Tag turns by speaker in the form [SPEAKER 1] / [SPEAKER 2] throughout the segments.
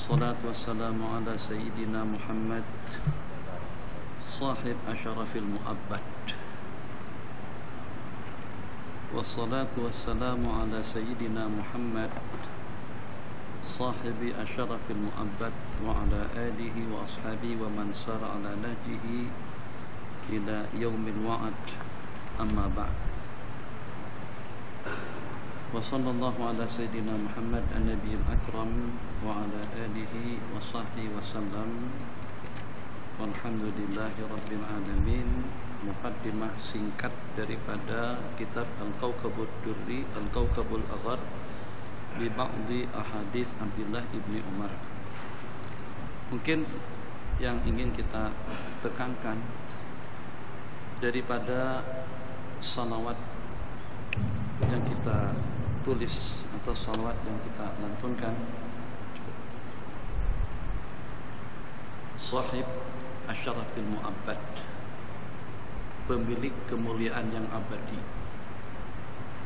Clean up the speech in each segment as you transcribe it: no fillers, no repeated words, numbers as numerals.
[SPEAKER 1] والصلاة والسلام على سيدنا محمد صاحب أشرف المؤبد والصلاة والسلام على سيدنا محمد صاحب أشرف المؤبد وعلى آله وأصحابه ومن سار على نهجه إلى يوم الوعد أما بعد وصلى الله على سيدنا محمد النبي الأكرم وعلى آله وصحبه وسلم والحمد لله رب العالمين. Muqaddimah singkat daripada kitab Al-Kawkabud Durri Al-Kawkabul Aghar bi ba'di ahadits Abdullah ibni Umar. Mungkin yang ingin kita tekankan daripada salawat yang kita tulis atau salawat yang kita lantunkan, Sahib Asyarafil Mu'abbad, pemilik kemuliaan yang abadi.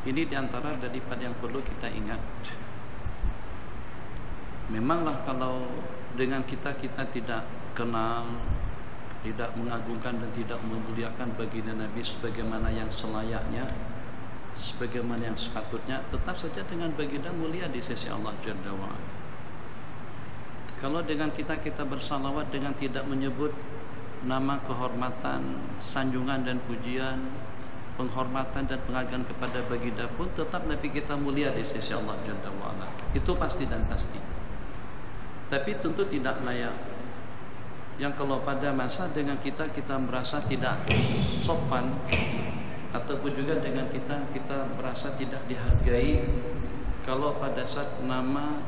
[SPEAKER 1] Ini diantara daripada yang perlu kita ingat. Memanglah kalau dengan kita tidak kenal, tidak mengagungkan dan tidak memuliakan baginda Nabi sebagaimana yang selayaknya, sebagaimana yang sepatutnya, tetap saja dengan baginda mulia di sisi Allah Jalla wa'ala. Kalau dengan kita bersalawat dengan tidak menyebut nama kehormatan, sanjungan dan pujian, penghormatan dan penghargaan kepada baginda pun tetap Nabi kita mulia di sisi Allah Jalla wa'ala. Itu pasti dan pasti. Tapi tentu tidak layak yang kalau pada masa dengan kita merasa tidak sopan, ataupun juga dengan kita merasa tidak dihargai kalau pada saat nama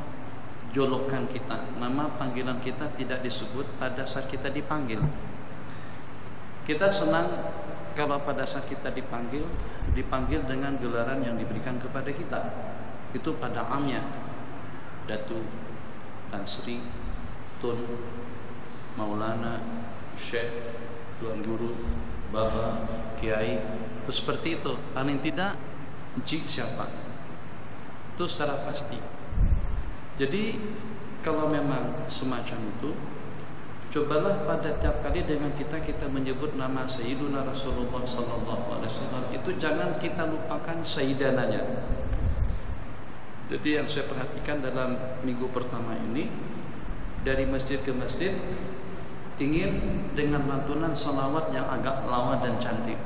[SPEAKER 1] jolokan kita, nama panggilan kita tidak disebut pada saat kita dipanggil. Kita senang kalau pada saat kita dipanggil dengan gelaran yang diberikan kepada kita. Itu pada amnya, Datu, Tan Sri, Tun, Maulana, Syekh, Tuan Guru, Baba, Kiai, itu seperti itu. Paling tidak Encik siapa, itu secara pasti. Jadi kalau memang semacam itu, cobalah pada tiap kali dengan kita menyebut nama Sayyiduna Rasulullah SAW, itu jangan kita lupakan Sayyidananya. Jadi yang saya perhatikan dalam minggu pertama ini, dari masjid ke masjid ingin dengan lantunan salawat yang agak lawa dan cantik.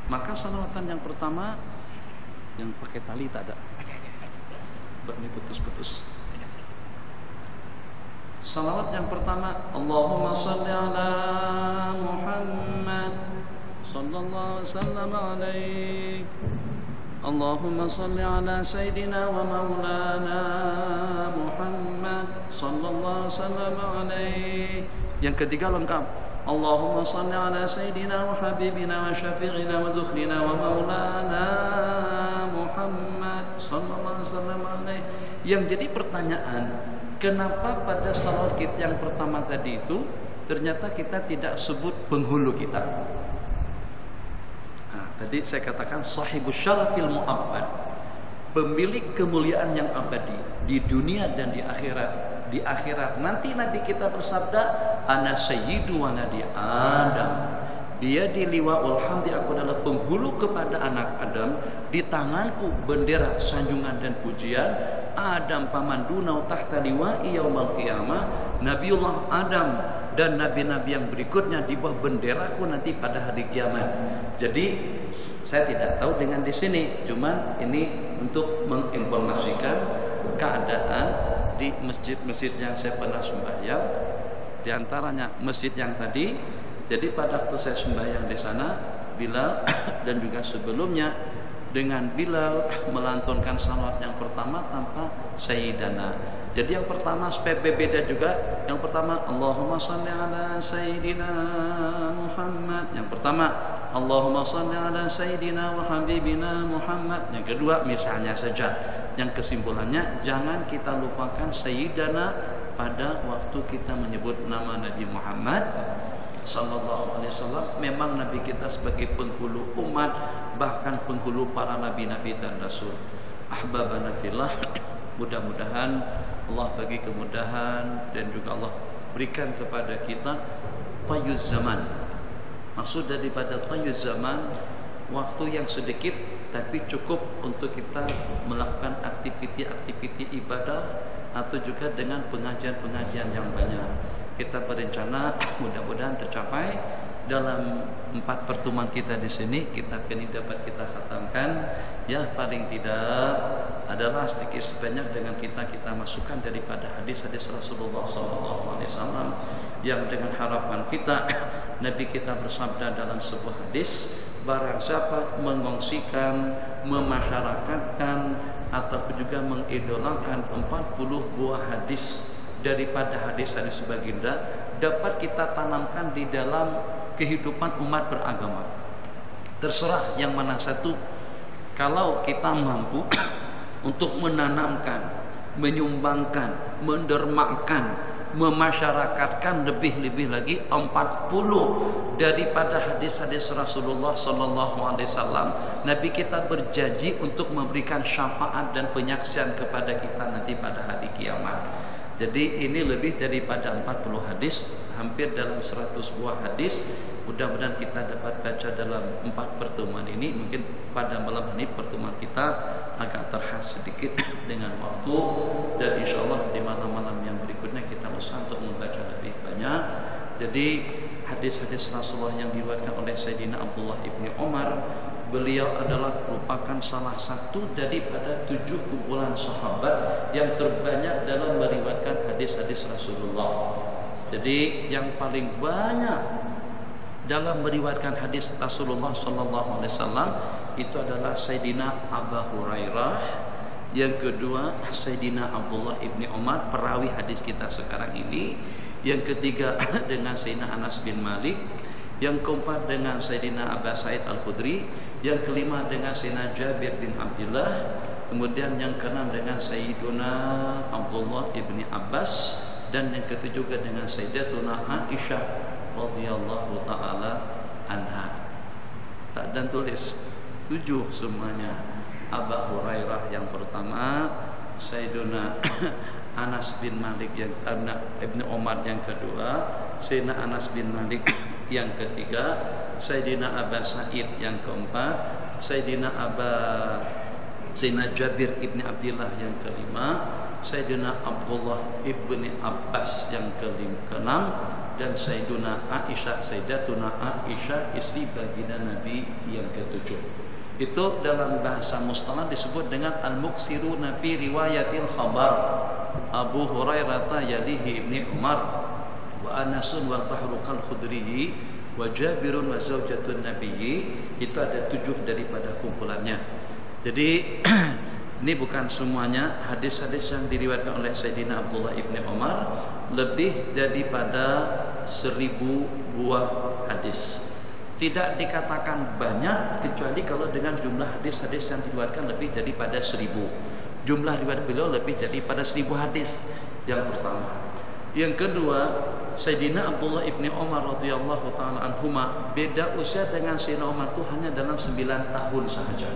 [SPEAKER 1] Maka salawatan yang pertama yang pakai tali tak ada, ini putus-putus. Salawat yang pertama, Allahumma salli ala Muhammad sallallahu wasallam alaih. Allahumma salli ala Sayyidina wa Maulana Muhammad sallallahu wasallam alaih. Yang ketiga lengkap, Allahumma salli ala Sayyidina wa Habibina wa Syafi'ina wa Dukhlina wa Maulana Muhammad sallallahu wasallam alaih. Yang jadi pertanyaan, kenapa pada salawat kita yang pertama tadi itu ternyata kita tidak sebut penghulu kita? Nah, tadi saya katakan Sahibus Syarafil Mu'abbad, pemilik kemuliaan yang abadi di dunia dan di akhirat. Di akhirat nanti Nabi kita bersabda, ana sayyidu waladi Adam, biyadi liwa'ul hamdi, aku adalah penghulu kepada anak Adam, di tanganku bendera sanjungan dan pujian. Adam pamandunau tahta liwa'i yaumal qiyamah, Nabiullah Adam dan nabi-nabi yang berikutnya di bawah benderaku nanti pada hari kiamat. Jadi saya tidak tahu dengan di sini, cuma ini untuk menginformasikan keadaan di masjid-masjid yang saya pernah sembahyang, di antaranya masjid yang tadi. Jadi pada waktu saya sembahyang di sana, Bilal dan juga sebelumnya dengan Bilal melantunkan salawat yang pertama tanpa Sayyidana. Jadi yang pertama supaya berbeda juga. Yang pertama Allahumma salli ala Sayyidina Muhammad. Yang pertama Allahumma salli ala Sayyidina wa Habibina Muhammad. Yang kedua misalnya saja, yang kesimpulannya jangan kita lupakan Sayyidana pada waktu kita menyebut nama Nabi Muhammad sallallahu alaihi wasallam. Memang Nabi kita sebagai penghulu umat, bahkan penghulu para nabi-nabi dan rasul. Ahbabana fillah, mudah-mudahan Allah bagi kemudahan dan juga Allah berikan kepada kita tayyuz zaman. Maksud daripada tayyuz zaman, waktu yang sedikit tapi cukup untuk kita melakukan aktiviti-aktiviti ibadah atau juga dengan pengajian-pengajian yang banyak. Kita berencana mudah-mudahan tercapai dalam 4 pertemuan kita di sini, kitab ini dapat kita khatamkan. Ya paling tidak adalah sedikit sebanyak dengan kita masukkan daripada hadis-hadis Rasulullah SAW, yang dengan harapan kita Nabi kita bersabda dalam sebuah hadis, barang siapa mengongsikan, memasyarakatkan ataupun juga mengidolakan 40 buah hadis daripada hadis-hadis baginda, dapat kita tanamkan di dalam kehidupan umat beragama. Terserah yang mana satu. Kalau kita mampu untuk menanamkan, menyumbangkan, mendermakan, memasyarakatkan lebih-lebih lagi 40 daripada hadis-hadis Rasulullah SAW, Nabi kita berjanji untuk memberikan syafaat dan penyaksian kepada kita nanti pada hari kiamat. Jadi ini lebih daripada 40 hadis, hampir dalam 100 buah hadis. Mudah-mudahan kita dapat baca dalam 4 pertemuan ini. Mungkin pada malam ini pertemuan kita agak terhas sedikit dengan waktu, dan insya Allah di malam-malam yang berikutnya kita usaha untuk membaca lebih banyak. Jadi hadis-hadis Rasulullah yang diriwayatkan oleh Sayyidina Abdullah ibni Umar, beliau adalah merupakan salah satu daripada 7 kumpulan sahabat yang terbanyak dalam meriwayatkan hadis-hadis Rasulullah. Jadi yang paling banyak dalam meriwayatkan hadis Rasulullah SAW itu adalah Sayyidina Abu Hurairah, yang kedua Sayyidina Abdullah ibni Umar, perawi hadis kita sekarang ini, yang ketiga dengan Sayyidina Anas bin Malik, yang keempat dengan Sayyidina Abu Sa'id Al-Khudri, yang kelima dengan Sayyidina Jabir bin Abdullah, kemudian yang keenam dengan Sayyidina Abdullah ibni Abbas, dan yang ketujuh juga dengan Sayyidatuna Aisyah radhiyallahu taala anha. Tak dan tulis 7 semuanya. Abu Hurairah yang pertama, Sayyidina Anas bin Malik yang Ibnu Umar yang kedua, Sayyidina Anas bin Malik yang ketiga, Sayyidina Abu Sa'id yang keempat, Sayyidina Jabir ibni Abdullah yang kelima, Sayyidina Abdullah ibni Abbas yang keenam, dan Sayyiduna Aisyah, Sayyidatuna Aisyah istri baginda Nabi yang ketujuh. Itu dalam bahasa mustalah disebut dengan al-muksiruna fi riwayatil khabar. Abu Hurairah yalihi ibni Umar wa Anasun wal bahru kal khudriyi wa Jabirun wa zaujatun nabiyyi. Itu ada 7 daripada kumpulannya. Jadi ini bukan semuanya hadis-hadis yang diriwayatkan oleh Sayyidina Abdullah ibni Umar, lebih daripada 1000 buah hadis. Tidak dikatakan banyak kecuali kalau dengan jumlah hadis-hadis yang diriwayatkan lebih daripada 1000. Jumlah riwayat beliau lebih daripada 1000 hadis. Yang pertama. Yang kedua, Sayyidina Abdullah ibni Umar radhiyallahu taala anhuma, beda usia dengan Sayyidina Umar itu hanya dalam 9 tahun sahaja.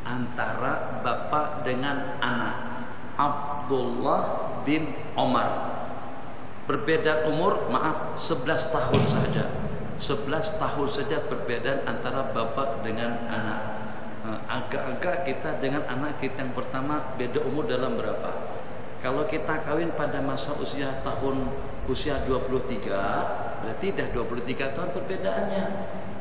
[SPEAKER 1] Antara bapak dengan anak, Abdullah bin Umar, berbeda umur 11 tahun saja. 11 tahun saja perbedaan antara bapak dengan anak. Agak-agak kita dengan anak kita yang pertama beda umur dalam berapa? Kalau kita kawin pada masa usia 23, berarti dah 23 tahun perbedaannya.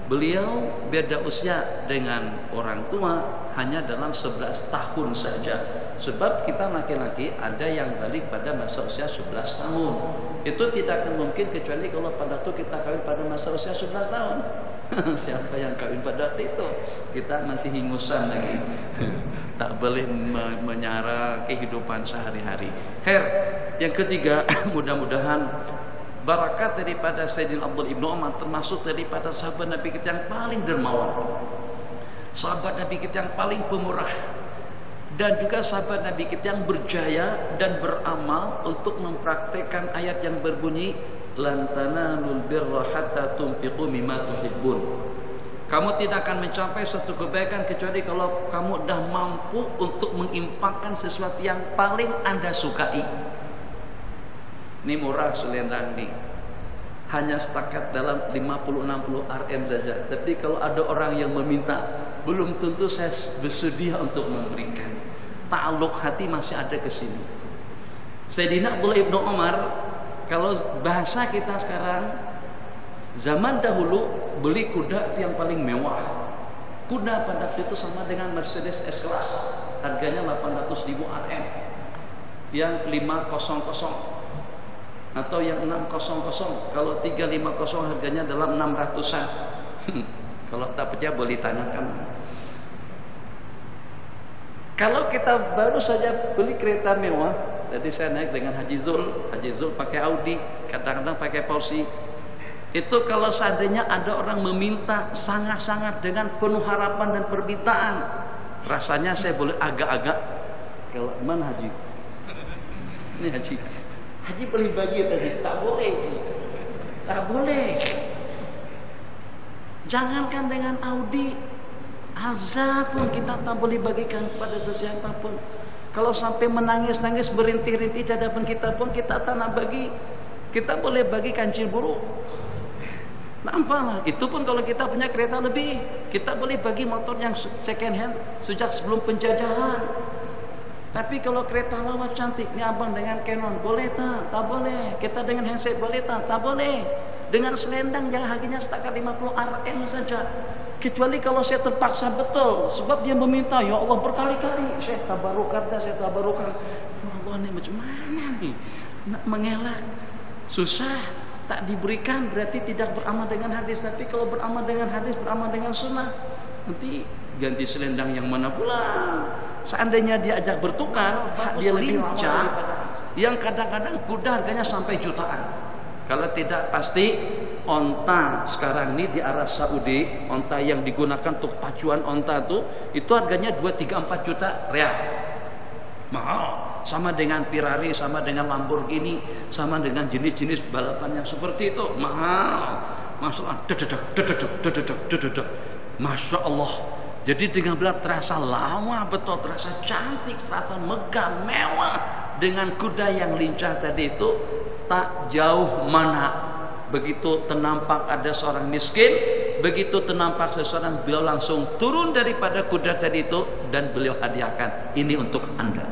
[SPEAKER 1] Beliau beda usia dengan orang tua hanya dalam 11 tahun saja. Sebab kita laki-laki ada yang balik pada masa usia 11 tahun. Itu tidak akan mungkin kecuali kalau pada itu kita kawin pada masa usia 11 tahun. Siapa yang kawin pada waktu itu? Kita masih hingusan lagi. Tak boleh menyara kehidupan sehari-hari. Khair. Yang ketiga, mudah-mudahan barakat daripada Sayyidina Abdullah ibn Umar, termasuk daripada sahabat Nabi kita yang paling dermawan, sahabat Nabi kita yang paling pemurah, dan juga sahabat Nabi kita yang berjaya dan beramal untuk mempraktekkan ayat yang berbunyi lan tanalul birra hatta tunfiqu mimma tuhibbun. Kamu tidak akan mencapai suatu kebaikan kecuali kalau kamu dah mampu untuk menginfakkan sesuatu yang paling Anda sukai. Ini murah selendang nih, hanya setakat dalam 50-60 Rm saja. Tapi kalau ada orang yang meminta, belum tentu saya bersedia untuk memberikan. Ta'alluq hati masih ada ke sini. Sayyidina Abdullah ibnu Umar, kalau bahasa kita sekarang, zaman dahulu beli kuda itu yang paling mewah. Kuda pada waktu itu sama dengan Mercedes S-Class, harganya 800.000 Rm. Yang 500 atau yang 600. Kalau 350 harganya dalam 600-an. Kalau tak percaya boleh tanyakan. Kalau kita baru saja beli kereta mewah, tadi saya naik dengan Haji Zul pakai Audi, kadang-kadang pakai Porsche. Itu kalau seandainya ada orang meminta sangat-sangat dengan penuh harapan dan permintaan, rasanya saya boleh agak-agak, kalau mana Haji? Ini Haji boleh bagi tadi, tak boleh. Tak boleh. Jangankan dengan Audi, Alza pun kita tak boleh bagikan kepada sesiapa pun. Kalau sampai menangis-nangis berintih-rintih di hadapan kita pun kita tak nak bagi. Kita boleh bagi kancil buruk. Nampaklah. Itu pun kalau kita punya kereta lebih, kita boleh bagi motor yang second hand sejak sebelum penjajahan. Tapi kalau kereta lawas cantik, ni abang dengan Canon, boleh tak? Tak boleh. Kita dengan handset, boleh tak? Tak boleh. Dengan selendang yang harganya setakat 50 Rm saja. Kecuali kalau saya terpaksa betul, sebab dia meminta, ya Allah berkali-kali, saya tabarukan dah, saya tabarukan. Ya Allah, ni macam mana ni? Nak mengelak, susah. Tak diberikan berarti tidak beramal dengan hadis. Tapi kalau beramal dengan hadis, beramal dengan sunnah, nanti ganti selendang yang mana pula? Seandainya dia ajak bertukar, dia lincah, yang kadang-kadang kuda harganya sampai jutaan. Kalau tidak pasti onta sekarang ini di Arab Saudi, onta yang digunakan untuk pacuan onta itu harganya 2-3-4 juta real. Mahal. Sama dengan Ferrari, sama dengan Lamborghini, sama dengan jenis-jenis balapan yang seperti itu, mahal. Masya Allah. Jadi dengan berat terasa lama betul, terasa cantik, terasa megah, mewah. Dengan kuda yang lincah tadi itu, tak jauh mana. Begitu ternampak ada seorang miskin, begitu ternampak seseorang, beliau langsung turun daripada kuda tadi itu dan beliau hadiahkan, ini untuk Anda.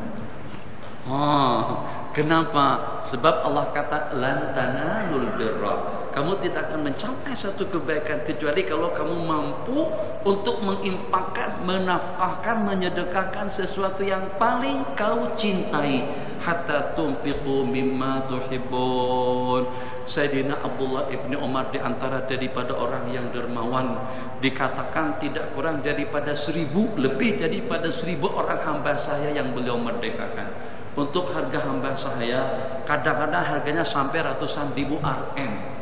[SPEAKER 1] Kenapa? Sebab Allah kata lan tanalul birra. Kamu tidak akan mencapai satu kebaikan kecuali kalau kamu mampu untuk menginfakkan, menafkahkan, menyedekahkan sesuatu yang paling kau cintai. Hatta tunfiqu mimma tuhibbun. Sayyidina Abdullah ibni Umar di antara daripada orang yang dermawan, dikatakan tidak kurang daripada 1000, lebih daripada 1000 orang hamba saya yang beliau merdekakan. Untuk harga hamba saya kadang-kadang harganya sampai ratusan ribu Rm.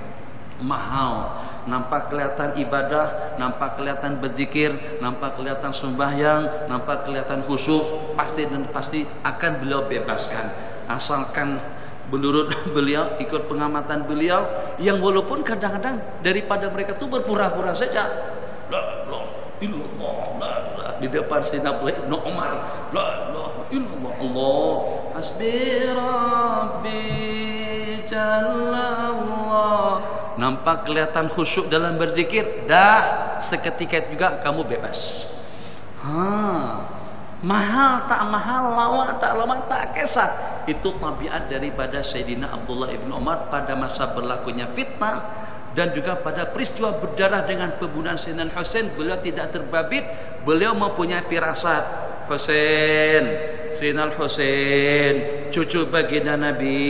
[SPEAKER 1] Mahal. Nampak kelihatan ibadah, nampak kelihatan berzikir, nampak kelihatan sembahyang, nampak kelihatan khusyuk, pasti dan pasti akan beliau bebaskan. Asalkan menurut beliau, ikut pengamatan beliau, yang walaupun kadang-kadang daripada mereka itu berpura-pura saja. La ilaha illallah, la ilaha, di depan Sayyidina Ibnu Umar, la ilaha illallah, Allah hasbi rabbi jallallah. Nampak kelihatan khusyuk dalam berzikir, dah seketika juga kamu bebas. Mahal tak mahal, lawa tak lawa tak kisah. Itu tabiat daripada Sayyidina Abdullah ibn Umar pada masa berlakunya fitnah dan juga pada peristiwa berdarah dengan pembunuhan Sayyidina Husain. Beliau tidak terbabit, beliau mempunyai firasat. Sayyidina Husain, cucu baginda Nabi,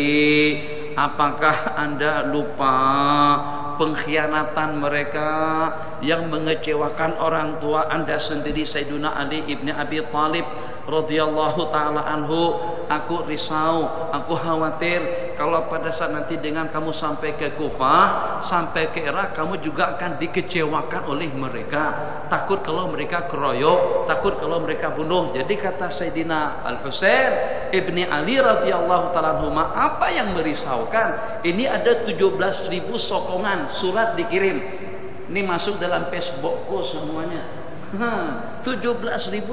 [SPEAKER 1] apakah Anda lupa pengkhianatan mereka yang mengecewakan orang tua Anda sendiri, Sayyidina Ali ibn Abi Thalib radhiyallahu taala anhu? Aku risau, aku khawatir kalau pada saat nanti dengan kamu sampai ke Kufah, sampai ke Irak, kamu juga akan dikecewakan oleh mereka. Takut kalau mereka keroyok, takut kalau mereka bunuh. Jadi kata Sayyidina Al-Husain ibni Ali radhiyallahu taala anhu, apa yang merisaukan? Ini ada 17.000 sokongan surat dikirim. Ini masuk dalam Facebookku semuanya. 17.000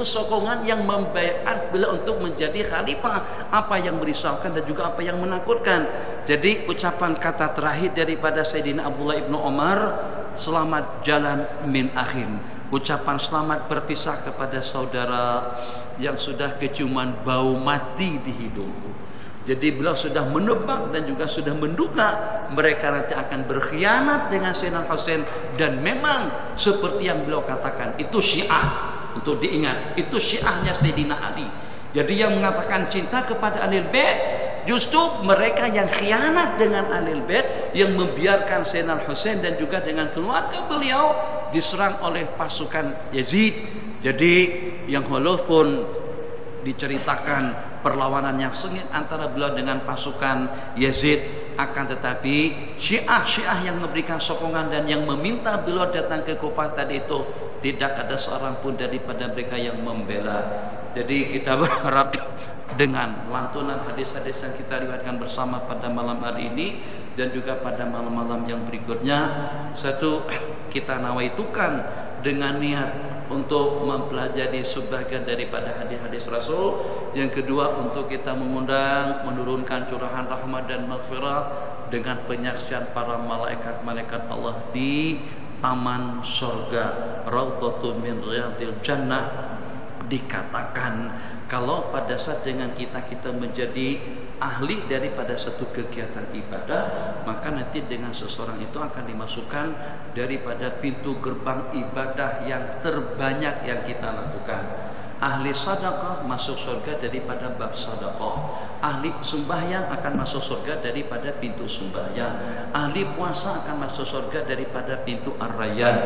[SPEAKER 1] sokongan yang membaiat beliau untuk menjadi khalifah. Apa yang merisaukan dan juga apa yang menakutkan. Jadi ucapan kata terakhir daripada Sayyidina Abdullah ibnu Umar, selamat jalan min akhin. Ucapan selamat berpisah kepada saudara yang sudah keciuman bau mati di hidungku. Jadi beliau sudah menebak dan juga sudah menduga mereka nanti akan berkhianat dengan Sayyidina Husain. Dan memang seperti yang beliau katakan, itu Syiah. Untuk diingat, itu Syiahnya Sayyidina Ali. Jadi yang mengatakan cinta kepada Ahlul Bait, justru mereka yang khianat dengan Ahlul Bait, yang membiarkan Sayyidina Husain dan juga dengan keluarga beliau diserang oleh pasukan Yazid. Jadi yang walaupun diceritakan perlawanan yang sengit antara beliau dengan pasukan Yazid, akan tetapi Syiah yang memberikan sokongan dan yang meminta beliau datang ke Kufah tadi itu, tidak ada seorang pun daripada mereka yang membela. Jadi kita berharap dengan lantunan hadis-hadis yang kita riwayatkan bersama pada malam hari ini dan juga pada malam-malam yang berikutnya, satu, kita nawaitukan dengan niat untuk mempelajari sebagian daripada hadis-hadis Rasul. Yang kedua, untuk kita mengundang menurunkan curahan rahmat dan maghfirah dengan penyaksian para malaikat-malaikat Allah di taman surga, Raudhatun min Riyadil Jannah. Dikatakan kalau pada saat dengan kita menjadi ahli daripada satu kegiatan ibadah, maka nanti dengan seseorang itu akan dimasukkan daripada pintu gerbang ibadah yang terbanyak yang kita lakukan. Ahli sedekah masuk surga daripada bab sedekah. Ahli sembahyang akan masuk surga daripada pintu sembahyang. Ahli puasa akan masuk surga daripada pintu ar-rayyan.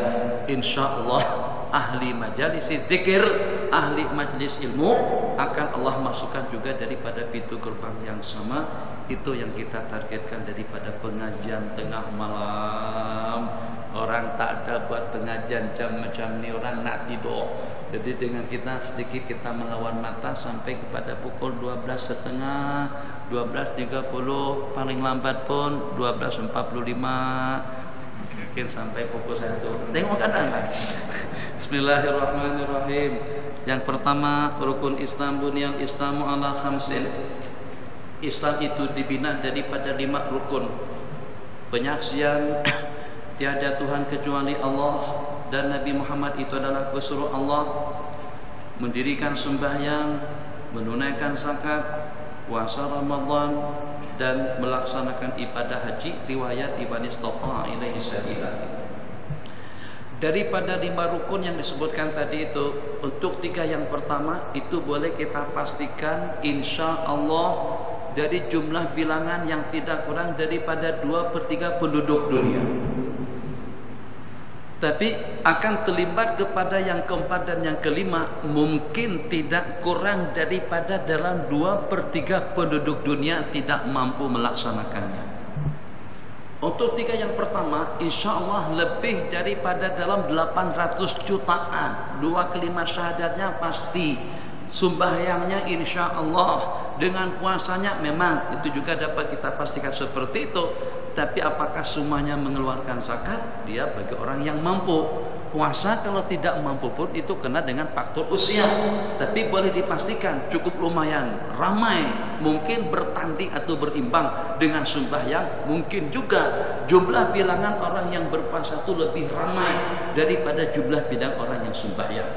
[SPEAKER 1] Insyaallah ahli majalis zikir, ahli majlis ilmu akan Allah masukkan juga daripada pintu gerbang yang sama. Itu yang kita targetkan daripada pengajian tengah malam. Orang tak ada buat pengajian jam macam ni, orang nak tidur. Jadi dengan kita sedikit kita melawan mata sampai kepada pukul 12.30, 12.30, paling lambat pun 12.45, mungkin sampai pukul 1. Tengok kadang kan. Bismillahirrahmanirrahim. Yang pertama, rukun Islam, bunyal Islamu ala khamsin. Islam itu dibina daripada 5 rukun. Penyaksian tiada Tuhan kecuali Allah dan Nabi Muhammad itu adalah pesuruh Allah, mendirikan sembahyang, menunaikan zakat, puasa Ramadan, dan melaksanakan ibadah haji. Riwayat Ibn Istata'a ilaihi sabila. Daripada 5 rukun yang disebutkan tadi itu, untuk 3 yang pertama itu boleh kita pastikan insya Allah dari jumlah bilangan yang tidak kurang daripada 2/3 penduduk dunia. Tapi akan terlibat kepada yang keempat dan yang kelima, mungkin tidak kurang daripada dalam 2/3 penduduk dunia tidak mampu melaksanakannya. Untuk 3 yang pertama, insya Allah lebih daripada dalam 800 jutaan. 2 kalimat syahadatnya pasti, sembahyangnya insya Allah, dengan puasanya memang itu juga dapat kita pastikan seperti itu. Tapi apakah semuanya mengeluarkan zakat? Dia bagi orang yang mampu. Puasa kalau tidak mampu pun itu kena dengan faktor usia. Tapi boleh dipastikan cukup lumayan ramai, mungkin bertanding atau berimbang dengan sembahyang. Mungkin juga jumlah bilangan orang yang berpuasa itu lebih ramai daripada jumlah bilangan orang yang sembahyang.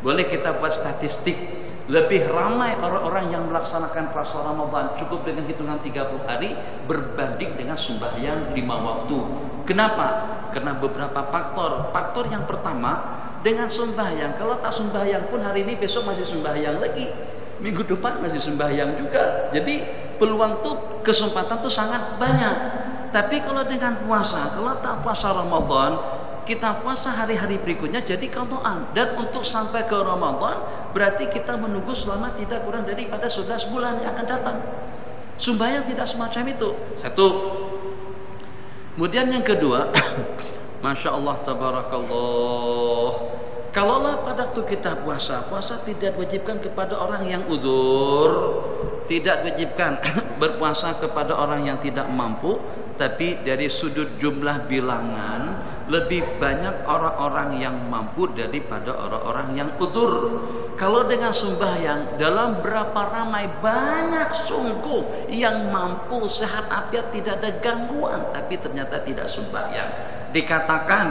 [SPEAKER 1] Boleh kita buat statistik, lebih ramai orang-orang yang melaksanakan puasa Ramadan cukup dengan hitungan 30 hari berbanding dengan sembahyang 5 waktu. Kenapa? Karena beberapa faktor. Faktor yang pertama, dengan sembahyang, kalau tak sembahyang pun hari ini besok masih sembahyang lagi, minggu depan masih sembahyang juga. Jadi peluang tuh, kesempatan tuh sangat banyak. Tapi kalau dengan puasa, kalau tak puasa Ramadan, kita puasa hari-hari berikutnya jadi qadaan. Dan untuk sampai ke Ramadan berarti kita menunggu selama tidak kurang daripada 11 bulan yang akan datang. Sembahyang tidak semacam itu. Satu. Kemudian yang kedua, Masya Allah tabarakallah, kalaulah pada waktu kita puasa tidak wajibkan kepada orang yang udzur, tidak wajibkan berpuasa kepada orang yang tidak mampu. Tapi dari sudut jumlah bilangan lebih banyak orang-orang yang mampu daripada orang-orang yang udzur. Kalau dengan sembahyang, dalam berapa ramai banyak sungguh yang mampu sehat afiat, tidak ada gangguan, tapi ternyata tidak sembahyang. Dikatakan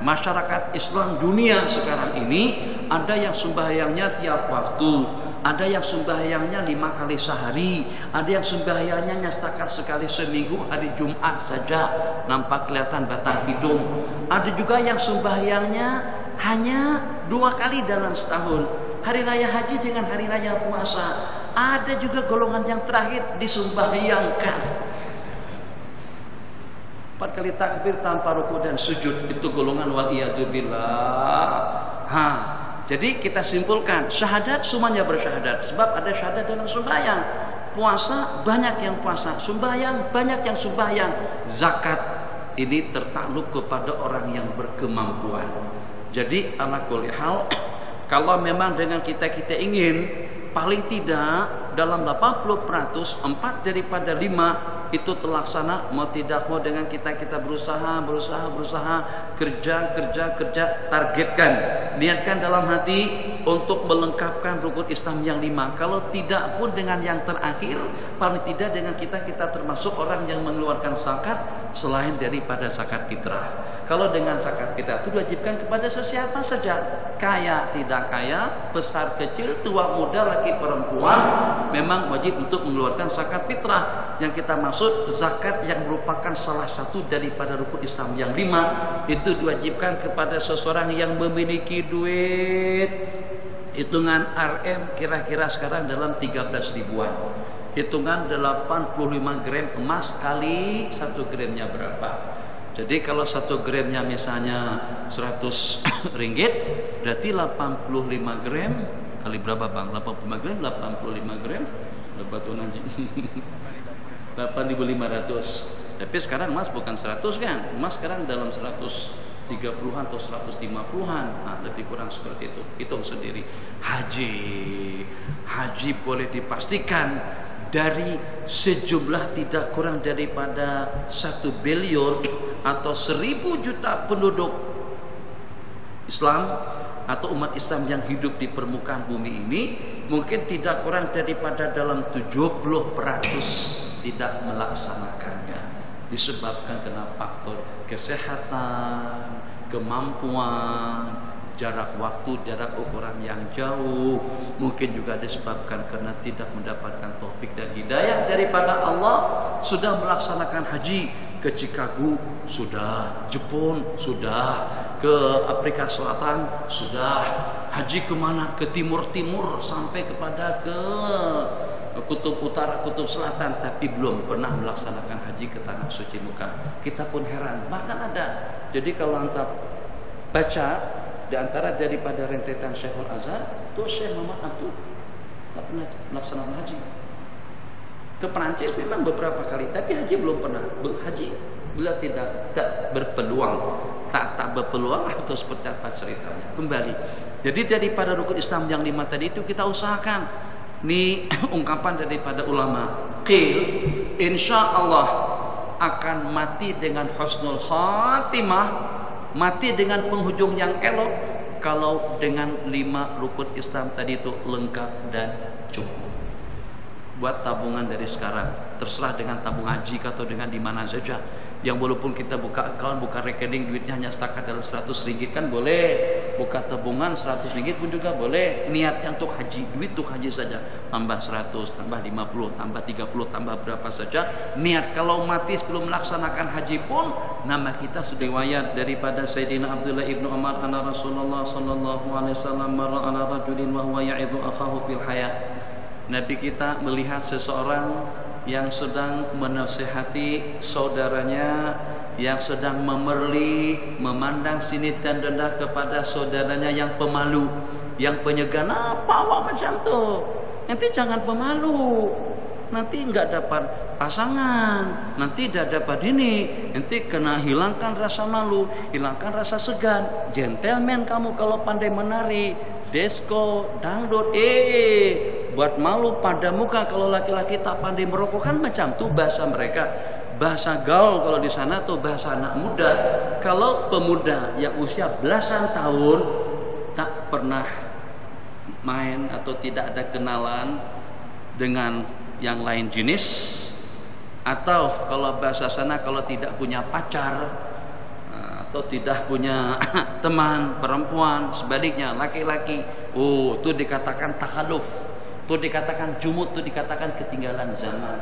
[SPEAKER 1] masyarakat Islam dunia sekarang ini ada yang sembahyangnya tiap waktu, ada yang sembahyangnya 5 kali sehari, ada yang sembahyangnya setakat sekali seminggu, hari Jumat saja nampak kelihatan batang hidung. Ada juga yang sembahyangnya hanya 2 kali dalam setahun, hari raya haji dengan hari raya puasa. Ada juga golongan yang terakhir disembahyangkan 4 kali takbir tanpa ruku dan sujud, itu golongan waliyadzubillah. Jadi kita simpulkan, syahadat semuanya bersyahadat, sebab ada syahadat dalam sembahyang. Puasa banyak yang puasa, sembahyang banyak yang sembahyang. Zakat ini tertakluk kepada orang yang berkemampuan. Jadi ala kulli hal, kalau memang dengan kita ingin paling tidak dalam 80%, 4 daripada 5 itu terlaksana, mau tidak mau dengan kita berusaha, kerja, targetkan, niatkan dalam hati untuk melengkapkan rukun Islam yang 5. Kalau tidak pun dengan yang terakhir, paling tidak dengan kita termasuk orang yang mengeluarkan zakat selain daripada zakat fitrah. Kalau dengan zakat fitrah itu diwajibkan kepada sesiapa saja, kaya tidak kaya, besar kecil, tua muda, laki perempuan, memang wajib untuk mengeluarkan zakat fitrah. Yang kita maksud zakat yang merupakan salah satu daripada rukun Islam yang 5, itu diwajibkan kepada seseorang yang memiliki duit. Hitungan RM kira-kira sekarang dalam 13 ribuan. Hitungan 85 gram emas kali 1 gramnya berapa. Jadi kalau 1 gramnya misalnya 100 ringgit, berarti 85 gram kali berapa bang? 85 gram, 85 gram berapa tuh nanti? 8.500. Tapi sekarang emas bukan 100 kan? Emas sekarang dalam 130-an atau 150-an. Nah, lebih kurang seperti itu. Hitung sendiri. Haji boleh dipastikan dari sejumlah tidak kurang daripada 1 billion atau 1000 juta penduduk Islam atau umat Islam yang hidup di permukaan bumi ini, mungkin tidak kurang daripada dalam 70% tidak melaksanakannya, disebabkan karena faktor kesehatan, kemampuan, jarak waktu, jarak ukuran yang jauh, mungkin juga disebabkan karena tidak mendapatkan taufik dan hidayah daripada Allah. Sudah melaksanakan haji ke Chicago, sudah, Jepun, sudah, ke Afrika Selatan, sudah, haji kemana? Ke timur sampai kepada ke kutub utara, kutub selatan, tapi belum pernah melaksanakan haji ke tanah suci Mekah. Kita pun heran, bahkan ada. Jadi kalau anda baca di antara daripada rentetan Syekhul Azhar, tuh Syekh Muhammad Abdul tidak pernah melaksanakan haji. Ke Perancis memang beberapa kali, tapi haji belum pernah. Haji bila tidak berpeluang, tak berpeluang, atau seperti apa ceritanya. Kembali, jadi daripada rukun Islam yang 5 tadi itu kita usahakan. Ini ungkapan daripada ulama, qil insya Allah akan mati dengan husnul khatimah, mati dengan penghujung yang elok kalau dengan 5 rukun Islam tadi itu lengkap dan cukup. Buat tabungan dari sekarang, terserah dengan tabung haji atau dengan di mana saja. Yang walaupun kita buka account, buka rekening, duitnya hanya setakat dalam 100 ringgit kan boleh. Buka tabungan 100 ringgit pun juga boleh. Niatnya untuk haji, duit untuk haji saja. Tambah 100, tambah 50, tambah 30, tambah berapa saja. Niat kalau mati sebelum melaksanakan haji pun, nama kita sudah riwayat daripada Sayyidina Abdullah ibnu Umar anna Rasulullah sallallahu alaihi wasallam marra ala rajulin wa huwa ya'idhu akhahu fil hayat. Nabi kita melihat seseorang yang sedang menasihati saudaranya, yang sedang memerli, memandang sinis dan rendah kepada saudaranya yang pemalu, yang penyegan. Apa awak macam tu? Nanti jangan pemalu, nanti enggak dapat pasangan, nanti tidak dapat ini, nanti kena hilangkan rasa malu, hilangkan rasa segan. Gentleman kamu kalau pandai menari, disco, dangdut, buat malu pada muka. Kalau laki-laki tak pandai merokok kan macam tu bahasa mereka. bahasa gaul kalau di sana tuh bahasa anak muda. Kalau pemuda yang usia belasan tahun tak pernah main atau tidak ada kenalan dengan yang lain jenis, atau kalau bahasa sana kalau tidak punya pacar atau tidak punya teman perempuan, sebaliknya laki-laki, oh itu dikatakan takhaluf, itu dikatakan jumud, itu dikatakan ketinggalan zaman.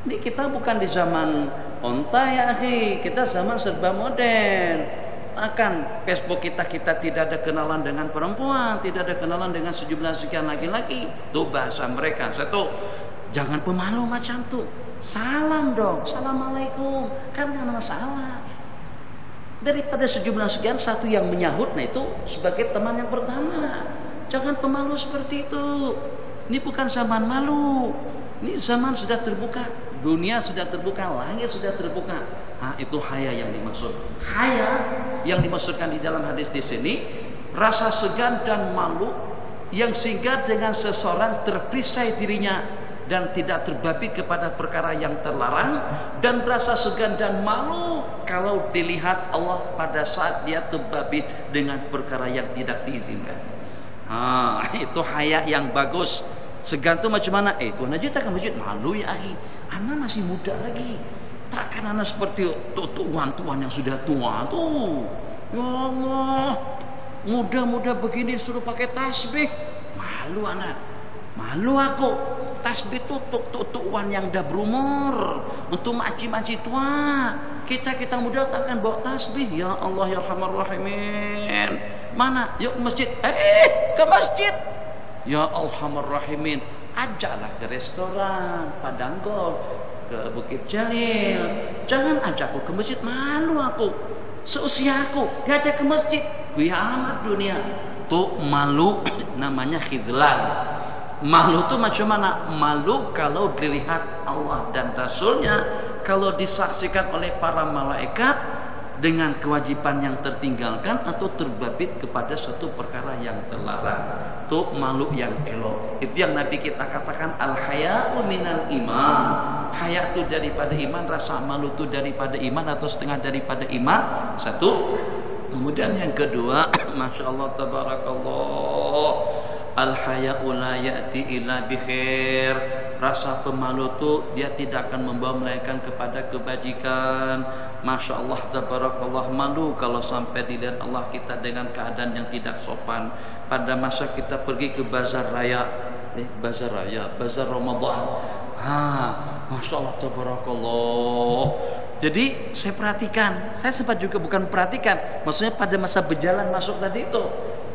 [SPEAKER 1] Ini kita bukan di zaman onta ya akhi, kita zaman serba modern. Akan Facebook kita tidak ada kenalan dengan perempuan, tidak ada kenalan dengan sejumlah sekian laki-laki. Itu bahasa mereka. Satu, jangan pemalu macam tuh. Salam dong, assalamualaikum, kan nggak masalah. Daripada sejumlah sekian satu yang menyahut, nah itu sebagai teman yang pertama. Jangan pemalu seperti itu. Ini bukan zaman malu. Ini zaman sudah terbuka, dunia sudah terbuka, langit sudah terbuka. Nah, itu haya yang dimaksud. Haya yang dimaksudkan di dalam hadis di sini, rasa segan dan malu yang sehingga dengan seseorang terperisai dirinya dan tidak terbabi kepada perkara yang terlarang, dan rasa segan dan malu kalau dilihat Allah pada saat dia terbabi dengan perkara yang tidak diizinkan. Itu haya yang bagus. Segan itu macam mana? Tuan Haji tak ke masjid, malu ya akhi, anak masih muda lagi. Takkan anak seperti tuan-tuan yang sudah tua tuh. Ya Allah, muda-muda begini suruh pakai tasbih, malu anak. Malu aku. Tasbih itu untuk tuan yang dah berumur, untuk makcik-makcik tua. Kita muda takkan bawa tasbih. Ya Allah ya Arhamar Rahimin. Mana? Yuk ke masjid. Ke masjid. Ya Arhamar Rahimin, ajaklah ke restoran Padang Gold, ke Bukit Jalil. Jangan ajak aku ke masjid, malu aku. Seusia aku diajak ke masjid, kiamat dunia. Tuh malu namanya khizlan. Malu tuh macam mana? Malu kalau dilihat Allah dan Rasulnya, kalau disaksikan oleh para malaikat, dengan kewajiban yang tertinggalkan atau terbabit kepada suatu perkara yang terlarang. Itu malu yang elok. Itu yang Nabi kita katakan al-haya'u minal iman. Haya itu daripada iman, rasa malu itu daripada iman atau setengah daripada iman. Satu. Kemudian yang kedua, Masya Allah tabarakallah, al-haya'u la ya'ti illa bi khair. Rasa pemalu itu dia tidak akan membawa melainkan kepada kebajikan. Masya Allah tabarakallah, malu kalau sampai dilihat Allah kita dengan keadaan yang tidak sopan. Pada masa kita pergi ke bazar raya, bazar Ramadan. Masya Allah tabarakallah. Jadi saya perhatikan, saya sempat juga bukan perhatikan, maksudnya pada masa berjalan masuk tadi itu,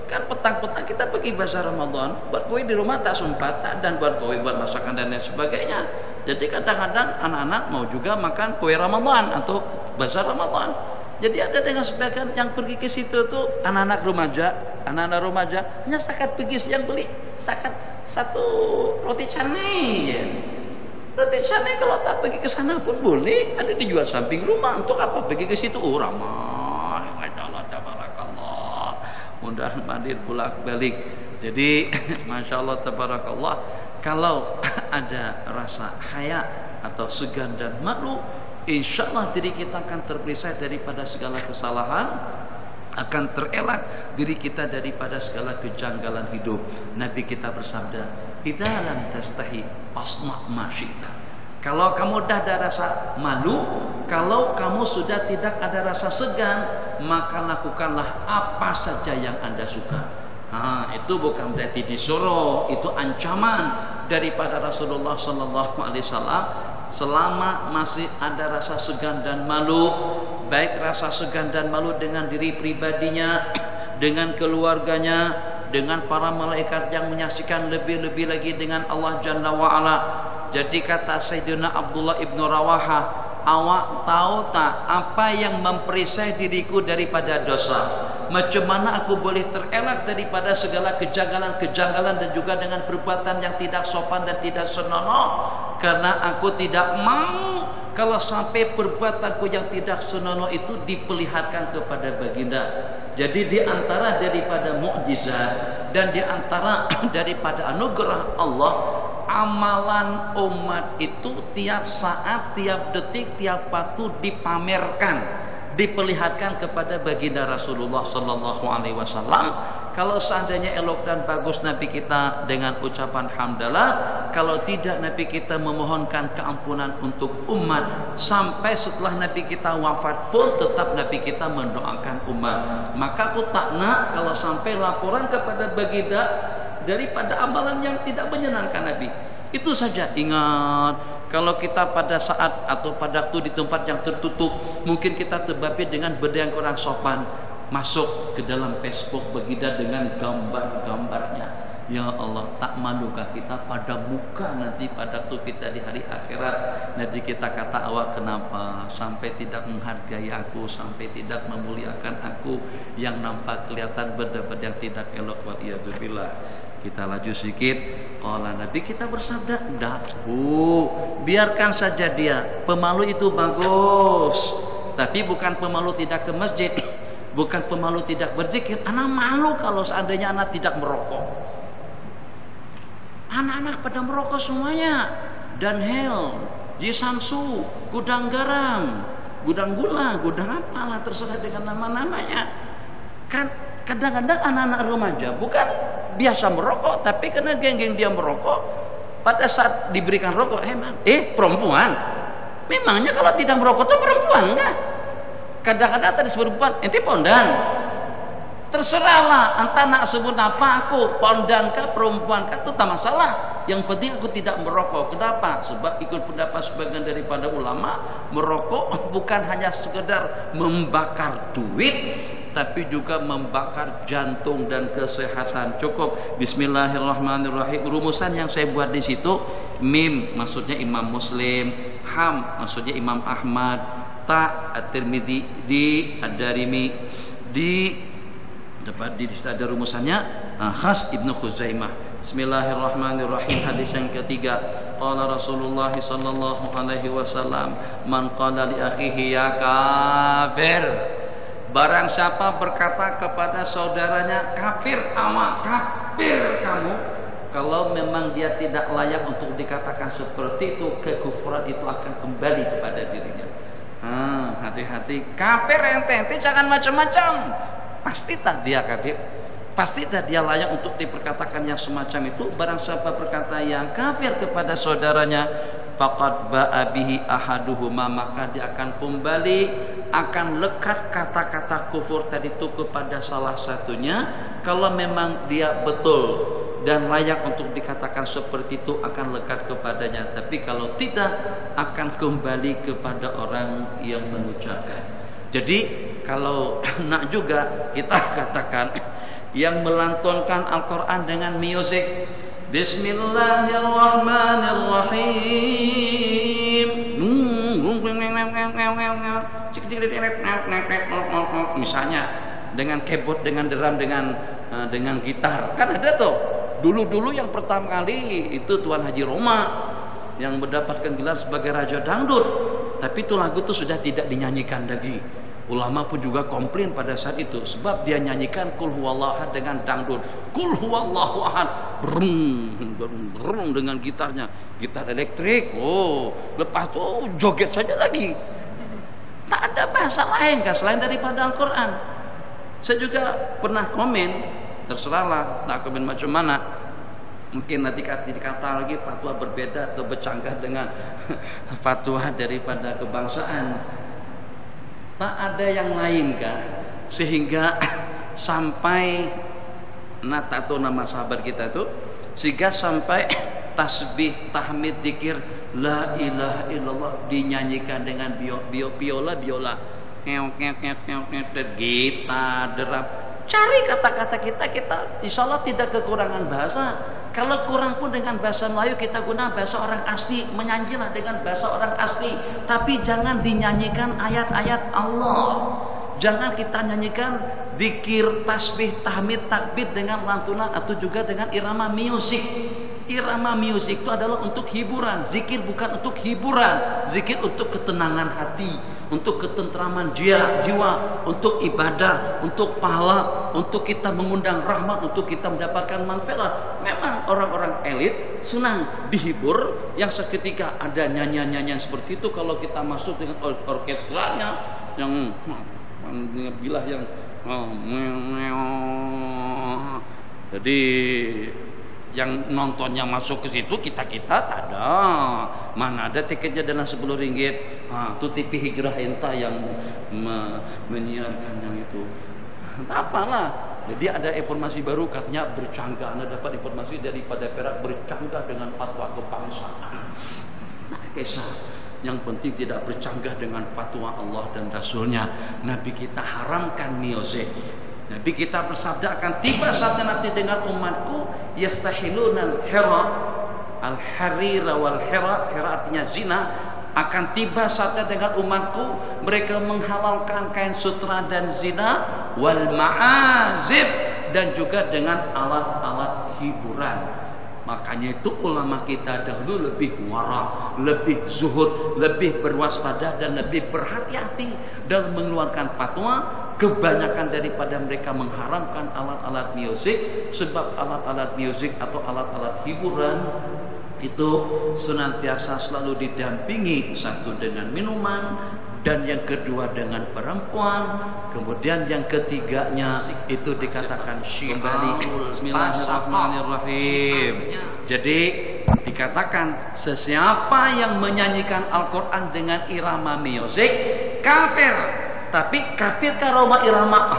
[SPEAKER 1] kan petang-petang kita pergi bazar Ramadan, buat kue di rumah tak sempat, dan buat kue buat masakan dan lain sebagainya. Jadi kadang-kadang anak-anak mau juga makan kue Ramadan atau bazar Ramadan. Jadi ada dengan sebagian yang pergi ke situ tuh anak-anak remaja hanya setakat pergi yang beli setakat satu roti canai. Roti canai kalau tak pergi ke sana pun boleh, ada dijual samping rumah. Untuk apa pergi ke situ? Ramah. Allah tabarakallah. Mudah mandir bolak-balik. Jadi Masya Allah tabarakallah, kalau ada rasa haya atau segan dan malu, insya Allah diri kita akan terpisah daripada segala kesalahan, akan terelak diri kita daripada segala kejanggalan hidup. Nabi kita bersabda, idza lam tastahi fasna' ma syi'ta. Kalau kamu dah ada rasa malu, kalau kamu sudah tidak ada rasa segan, maka lakukanlah apa saja yang Anda suka. Itu bukan berarti disuruh, itu ancaman daripada Rasulullah sallallahu alaihi wasallam. Selama masih ada rasa segan dan malu, baik rasa segan dan malu dengan diri pribadinya, dengan keluarganya, dengan para malaikat yang menyaksikan, lebih-lebih lagi dengan Allah Jalla wa'ala. Jadi kata Sayyidina Abdullah ibnu Rawaha, awak tahu tak apa yang memperisai diriku daripada dosa? Macam mana aku boleh terelak daripada segala kejanggalan-kejanggalan dan juga dengan perbuatan yang tidak sopan dan tidak senonoh? Karena aku tidak mau kalau sampai perbuatanku yang tidak senonoh itu diperlihatkan kepada baginda. Jadi di antara daripada mukjizat dan di antara daripada anugerah Allah, amalan umat itu tiap saat, tiap detik, tiap waktu dipamerkan, diperlihatkan kepada baginda Rasulullah sallallahu alaihi wasallam. Kalau seandainya elok dan bagus Nabi kita dengan ucapan hamdalah, kalau tidak Nabi kita memohonkan keampunan untuk umat. Sampai setelah Nabi kita wafat pun tetap Nabi kita mendoakan umat. Maka aku tak nak kalau sampai laporan kepada baginda daripada amalan yang tidak menyenangkan Nabi. Itu saja. Ingat, kalau kita pada saat atau pada waktu di tempat yang tertutup, mungkin kita terbabi dengan benda yang kurang sopan, masuk ke dalam Facebook baginda dengan gambar-gambarnya. Ya Allah, tak malukah kita pada muka nanti pada waktu kita di hari akhirat, nanti kita kata awak kenapa sampai tidak menghargai aku, sampai tidak memuliakan aku, yang nampak kelihatan benda-benda yang tidak elok. Wa iyadzubillah. Kita laju sedikit. Qala Nabi kita bersabda, biarkan saja dia. Pemalu itu bagus, tapi bukan pemalu tidak ke masjid, bukan pemalu tidak berzikir. Anak malu kalau seandainya anak tidak merokok. Anak-anak pada merokok semuanya. Danhel, Jisansu, gudang garam, gudang gula, gudang apalah, terserah dengan nama-namanya. Kan kadang-kadang anak-anak remaja bukan biasa merokok, tapi karena geng-geng dia merokok, pada saat diberikan rokok, perempuan. Memangnya kalau tidak merokok itu perempuan enggak? Kadang-kadang tadi perempuan, ente pondan. Terserahlah, entah nak sebut apa aku, pondan kah, perempuan kah, itu tak masalah. Yang penting aku tidak merokok. Kenapa? Sebab ikut pendapat sebagian daripada ulama, merokok bukan hanya sekedar membakar duit, tapi juga membakar jantung dan kesehatan. Cukup Bismillahirrahmanirrahim. Rumusan yang saya buat di situ, mim maksudnya Imam Muslim, ham maksudnya Imam Ahmad, ta At-Tirmidzi, di Ad-Darimi, di dapat di situ ada rumusannya, khas Ibnu Khuzaimah. Bismillahirrahmanirrahim. Hadis yang ketiga, qala Rasulullah sallallahu alaihi wasallam, man qala li akhihi ya kafir, barang siapa berkata kepada saudaranya kafir, ama kafir kamu, kalau memang dia tidak layak untuk dikatakan seperti itu, kekufuran itu akan kembali kepada dirinya. Hati-hati, kafir ente jangan macam-macam. Pasti tak dia kafir, pasti tak dia layak untuk diperkatakan yang semacam itu. Barang siapa berkata yang kafir kepada saudaranya, faqad ba'a bihi ahaduhuma, maka dia akan kembali, akan lekat kata-kata kufur tadi itu kepada salah satunya. Kalau memang dia betul dan layak untuk dikatakan seperti itu, akan lekat kepadanya. Tapi kalau tidak, akan kembali kepada orang yang mengucapkan. Jadi kalau nak juga kita katakan yang melantunkan Al-Quran dengan musik, Bismillahirrahmanirrahim, misalnya dengan keyboard, dengan drum, dengan gitar, kan ada tuh. Dulu yang pertama kali itu Tuan Haji Roma yang mendapatkan gelar sebagai Raja Dangdut. Tapi itu lagu itu sudah tidak dinyanyikan lagi. Ulama pun juga komplain pada saat itu, sebab dia nyanyikan Qul huwallahu ahad dengan dangdut. Qul huwallahu ahad, brung dengan gitarnya, gitar elektrik. Lepas itu joget saja lagi. Tak ada bahasa lain kan selain daripada Al-Quran. Saya juga pernah komen, terserahlah nak komen macam mana. Mungkin nanti dikata lagi fatwa berbeda atau bercanggah dengan fatwa daripada kebangsaan. Tak ada yang lain kan, sehingga sampai tahu nama sahabat kita itu, sehingga sampai tasbih, tahmid, zikir la ilaha illallah dinyanyikan dengan biola, gitar, drum. Cari kata-kata kita insya Allah tidak kekurangan bahasa. Kalau kurang pun dengan bahasa Melayu kita guna bahasa orang asli, menyanyilah dengan bahasa orang asli. Tapi jangan dinyanyikan ayat-ayat Allah. Jangan kita nyanyikan zikir, tasbih, tahmid, takbir dengan lantunan atau juga dengan irama musik. Irama musik itu adalah untuk hiburan. Zikir bukan untuk hiburan. Zikir untuk ketenangan hati, untuk ketentraman jiwa, untuk ibadah, untuk pahala, untuk kita mengundang rahmat, untuk kita mendapatkan manfaat. Memang orang-orang elit senang dihibur, yang seketika ada nyanyian-nyanyian seperti itu. Kalau kita masuk dengan orkestranya yang bilah yang jadi yang nontonnya masuk ke situ, kita tak ada. Mana ada tiketnya dalam 10 ringgit. Itu TV Hijrah Enta yang menyiarkan yang itu. Tak apalah. Jadi ada informasi baru, katanya bercanggah. Anda dapat informasi daripada Perak, bercanggah dengan fatwa kebangsaan. Nah, kisah. Yang penting tidak bercanggah dengan fatwa Allah dan Rasulnya. Nabi kita haramkan music. Nabi kita bersabda, akan tiba saatnya nanti dengan umatku yastahiluna al-hira, al-harira wal-hira, hira artinya zina. Akan tiba saatnya dengan umatku mereka menghalalkan kain sutra dan zina, wal ma'azib, dan juga dengan alat-alat hiburan. Makanya itu ulama kita dahulu lebih wara, lebih zuhud, lebih berwaspada, dan lebih berhati-hati dalam mengeluarkan fatwa. Kebanyakan daripada mereka mengharamkan alat-alat musik, sebab alat-alat musik atau alat-alat hiburan itu senantiasa selalu didampingi, satu dengan minuman, dan yang kedua dengan perempuan, kemudian yang ketiganya itu dikatakan syiar. Bismillahirrahmanirrahim. Jadi dikatakan sesiapa yang menyanyikan Al-Quran dengan irama musik kafir. Tapi kafir karoma irama,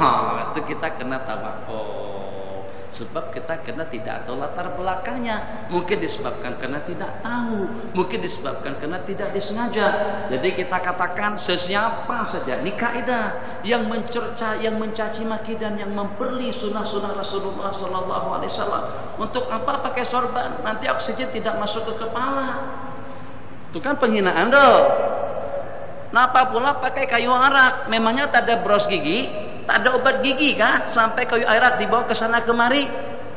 [SPEAKER 1] itu kita kena tawakkul. Sebab kita kena tidak tahu latar belakangnya. Mungkin disebabkan karena tidak tahu, mungkin disebabkan karena tidak disengaja. Jadi kita katakan sesiapa saja, ini kaidah, yang mencerca, yang mencaci maki dan yang memperli sunnah-sunnah Rasulullah SAW. Untuk apa pakai sorban? Nanti oksigen tidak masuk ke kepala. Itu kan penghinaan dong. Napa pula pakai kayu arak? Memangnya tak ada bros gigi, tak ada obat gigi kah? Sampai kayu arak dibawa ke sana kemari?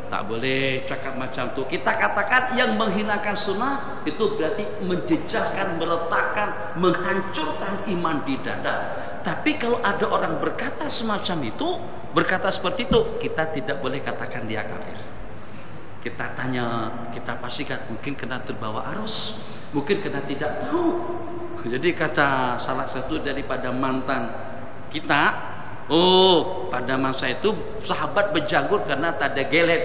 [SPEAKER 1] Tak boleh cakap macam tu. Kita katakan yang menghinakan sunnah itu berarti menjejakkan, meletakkan, menghancurkan iman di dada. Tapi kalau ada orang berkata semacam itu, berkata seperti itu, kita tidak boleh katakan dia kafir. Kita tanya, kita pastikan mungkin kena terbawa arus, mungkin kena tidak tahu. Jadi kata salah satu daripada mantan kita, pada masa itu sahabat berjanggut karena tak ada gelet.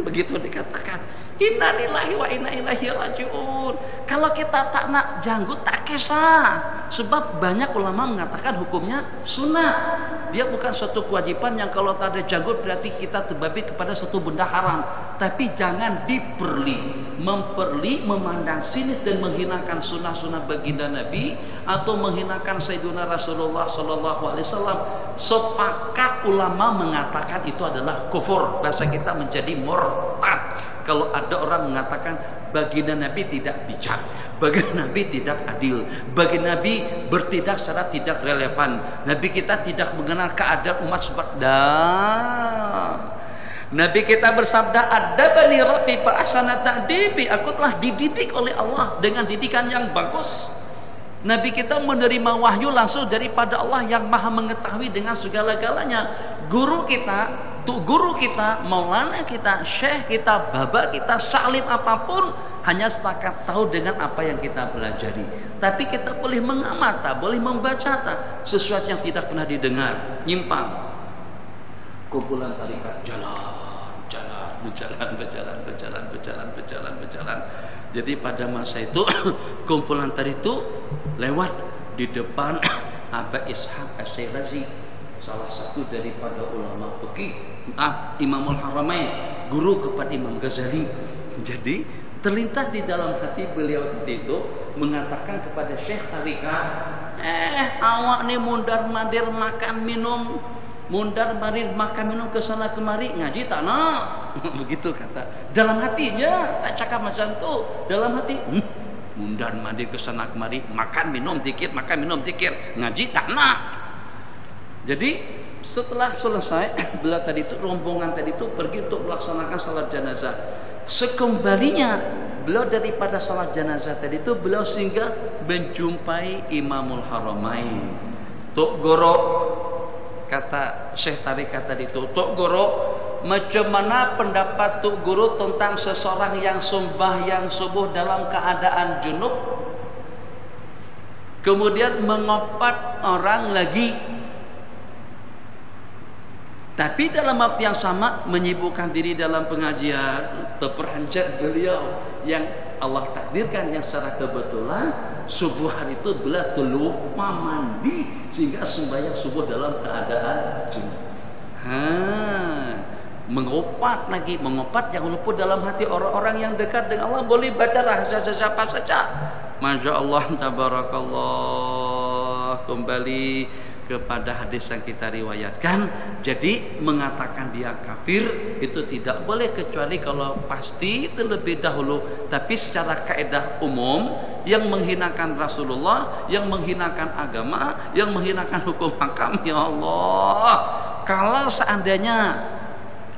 [SPEAKER 1] Begitu dikatakan, inna lillahi wa inna ilaihi rajiun. Kalau kita tak nak janggut tak kisah. Sebab banyak ulama mengatakan hukumnya sunnah. Dia bukan suatu kewajiban yang kalau tak ada janggut berarti kita terbabit kepada satu benda haram. Tapi jangan diperli, memperli, memandang sinis dan menghinakan sunnah-sunnah baginda Nabi atau menghinakan Sayyidina Rasulullah SAW. Sepakat ulama mengatakan itu adalah kufur. Bahasa kita menjadi murtad. Kalau ada orang mengatakan baginda Nabi tidak bijak, baginda Nabi tidak adil, baginda Nabi bertindak secara tidak relevan, Nabi kita tidak mengenal keadaan umat sebab Nabi kita bersabda, adabani rabbi fa ahsana ta'dibi, aku telah dididik oleh Allah dengan didikan yang bagus. Nabi kita menerima wahyu langsung daripada Allah yang maha mengetahui dengan segala-galanya. Guru kita, maulana kita, syekh kita, baba kita, salim apapun, hanya setakat tahu dengan apa yang kita pelajari. Tapi kita boleh mengamati, boleh membaca sesuatu yang tidak pernah didengar, nyimpang. Kumpulan tarikat berjalan. Jadi pada masa itu kumpulan tadi itu lewat di depan Aba Ishaq Asy-Syirazi, salah satu daripada ulama fikih, Imamul Haramain, guru kepada Imam Ghazali. Jadi terlintas di dalam hati beliau itu mengatakan kepada Syekh Tarikat, awak ni mundar-mandir makan minum, mundar-mandir makan minum ke sana kemari, ngaji tak nak. Begitu kata. Dalam hatinya tak cakap macam tu. Dalam hati, mundar-mandir ke sana kemari, makan minum dikit, ngaji tak nak. Jadi setelah selesai beliau tadi itu, rombongan tadi itu pergi untuk melaksanakan salat jenazah. Sekembalinya beliau daripada salat jenazah tadi itu, beliau singgah menjumpai Imamul Haramain. Tok Goro, kata Syekh Tarikat tadi itu, Tok Goro, macam mana pendapat Tok Guru tentang seseorang yang sembahyang subuh dalam keadaan junub, kemudian mengopat orang lagi, tapi dalam waktu yang sama menyibukkan diri dalam pengajian. Terperanjat beliau yang Allah takdirkan yang secara kebetulan subuh hari itu beliau lupa mandi sehingga sembahyang subuh dalam keadaan junub. Mengopat lagi, mengopat jangan lupa dalam hati orang-orang yang dekat dengan Allah, boleh baca rahasia siapa saja. Masya Allah, tabarakallah. Kembali kepada hadis yang kita riwayatkan, jadi mengatakan dia kafir itu tidak boleh kecuali kalau pasti terlebih dahulu. Tapi secara kaidah umum, yang menghinakan Rasulullah, yang menghinakan agama, yang menghinakan hukum hakam, ya Allah, kalau seandainya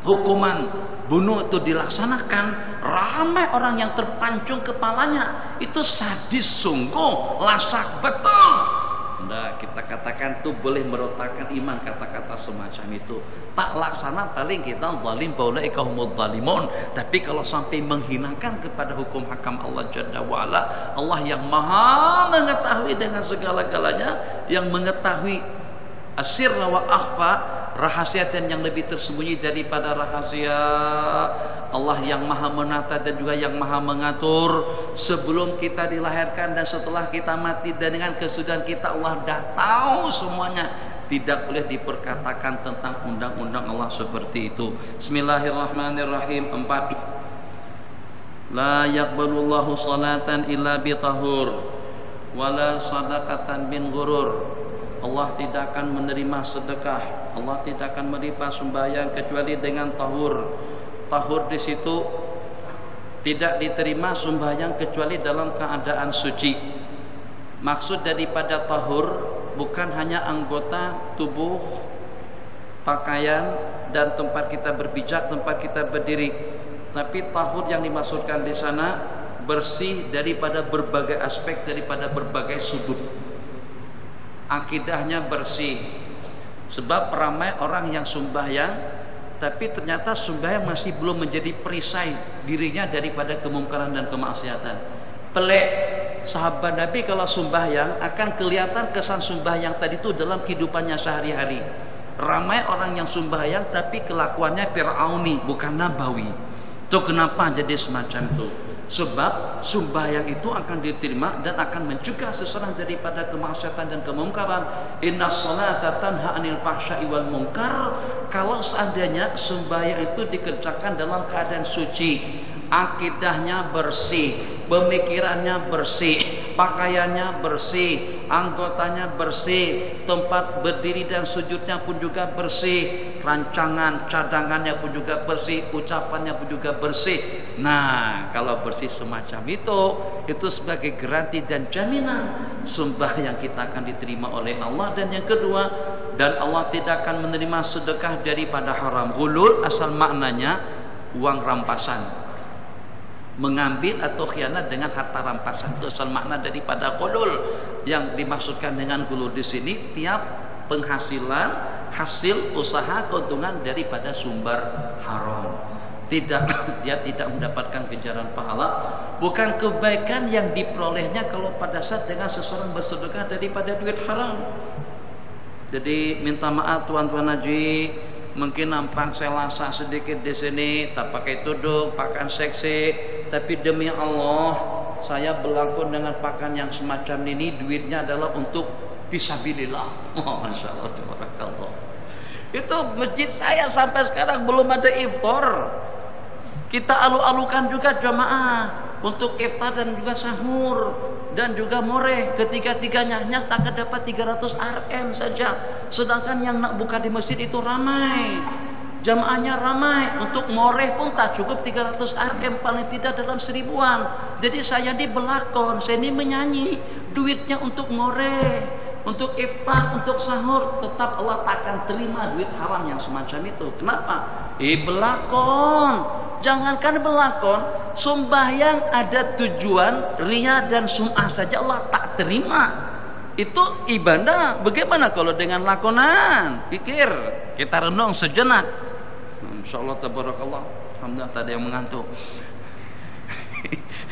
[SPEAKER 1] hukuman bunuh itu dilaksanakan, ramai orang yang terpancung kepalanya, itu sadis sungguh, lasak betul. Nah, kita katakan itu boleh merotakkan iman kata-kata semacam itu. Tak laksana paling kita zalim, baulaika humudz zalimun. Tapi kalau sampai menghinakan kepada hukum hakam Allah Jalla wa'ala, Allah yang maha mengetahui dengan segala-galanya, yang mengetahui asirra wa akhfa, rahasia dan yang lebih tersembunyi daripada rahasia, Allah yang maha menata dan juga yang maha mengatur. Sebelum kita dilahirkan dan setelah kita mati dan dengan kesudahan kita, Allah dah tahu semuanya. Tidak boleh diperkatakan tentang undang-undang Allah seperti itu. Bismillahirrahmanirrahim. 4. La yaqbalullahu salatan illa bitahur wala sadaqatan bin ghurur. Allah tidak akan menerima sedekah, Allah tidak akan menerima sembahyang kecuali dengan tahur. Tahur di situ tidak diterima sembahyang kecuali dalam keadaan suci. Maksud daripada tahur bukan hanya anggota tubuh, pakaian dan tempat kita berpijak, tempat kita berdiri, tapi tahur yang dimaksudkan di sana bersih daripada berbagai aspek, daripada berbagai sudut. Akidahnya bersih. Sebab ramai orang yang sembahyang tapi ternyata sembahyang masih belum menjadi perisai dirinya daripada kemungkaran dan kemaksiatan. Pelik, sahabat Nabi kalau sembahyang akan kelihatan kesan sembahyang tadi itu dalam kehidupannya sehari-hari. Ramai orang yang sembahyang tapi kelakuannya Fir'auni, bukan Nabawi. Itu kenapa jadi semacam itu? Sebab sembahyang itu akan diterima dan akan mencegah seseorang daripada kemaksiatan dan kemungkaran. Innas salata tanha 'anil fahsya'i wal munkar. Kalau seandainya sembahyang itu dikerjakan dalam keadaan suci, akidahnya bersih, pemikirannya bersih, pakaiannya bersih, anggotanya bersih, tempat berdiri dan sujudnya pun juga bersih, rancangan cadangannya pun juga bersih, ucapannya pun juga bersih. Nah, kalau bersih semacam itu sebagai garansi dan jaminan sembahyang kita akan diterima oleh Allah. Dan yang kedua, dan Allah tidak akan menerima sedekah daripada haram. Ghulul asal maknanya uang rampasan, mengambil atau khianat dengan harta rampasan, itu asal makna daripada ghulul. Yang dimaksudkan dengan ghulul di sini tiap penghasilan, hasil usaha, keuntungan daripada sumber haram. Dia tidak mendapatkan ganjaran pahala, bukan kebaikan yang diperolehnya kalau pada saat dengan seseorang bersedekah daripada duit haram. Jadi minta maaf tuan-tuan haji, mungkin nampak selasa sedikit di sini, tak pakai tudung, pakaian seksi, tapi demi Allah saya berlakon dengan pakaian yang semacam ini, duitnya adalah untuk fisabilillah. Masya Allah, tabarakallah. Itu masjid saya sampai sekarang belum ada iftar. Kita alu-alukan juga jamaah untuk iftar dan juga sahur dan juga moreh, ketiga-tiganya hanya setakat dapat 300 Rm saja. Sedangkan yang nak buka di masjid itu ramai. jamaahnya ramai, untuk ngoreh pun tak cukup 300 RM, paling tidak dalam 1000-an. Jadi saya di belakon, saya ini menyanyi, duitnya untuk ngoreh, untuk iftar, untuk sahur, tetap Allah takkan terima duit haram yang semacam itu. Kenapa? Belakon, jangankan belakon, sembahyang ada tujuan riya dan sum'ah saja Allah tak terima. Itu ibadah. Bagaimana kalau dengan lakonan? Pikir, kita renung sejenak. Insyaallah tabarakallah. Alhamdulillah tak ada yang mengantuk.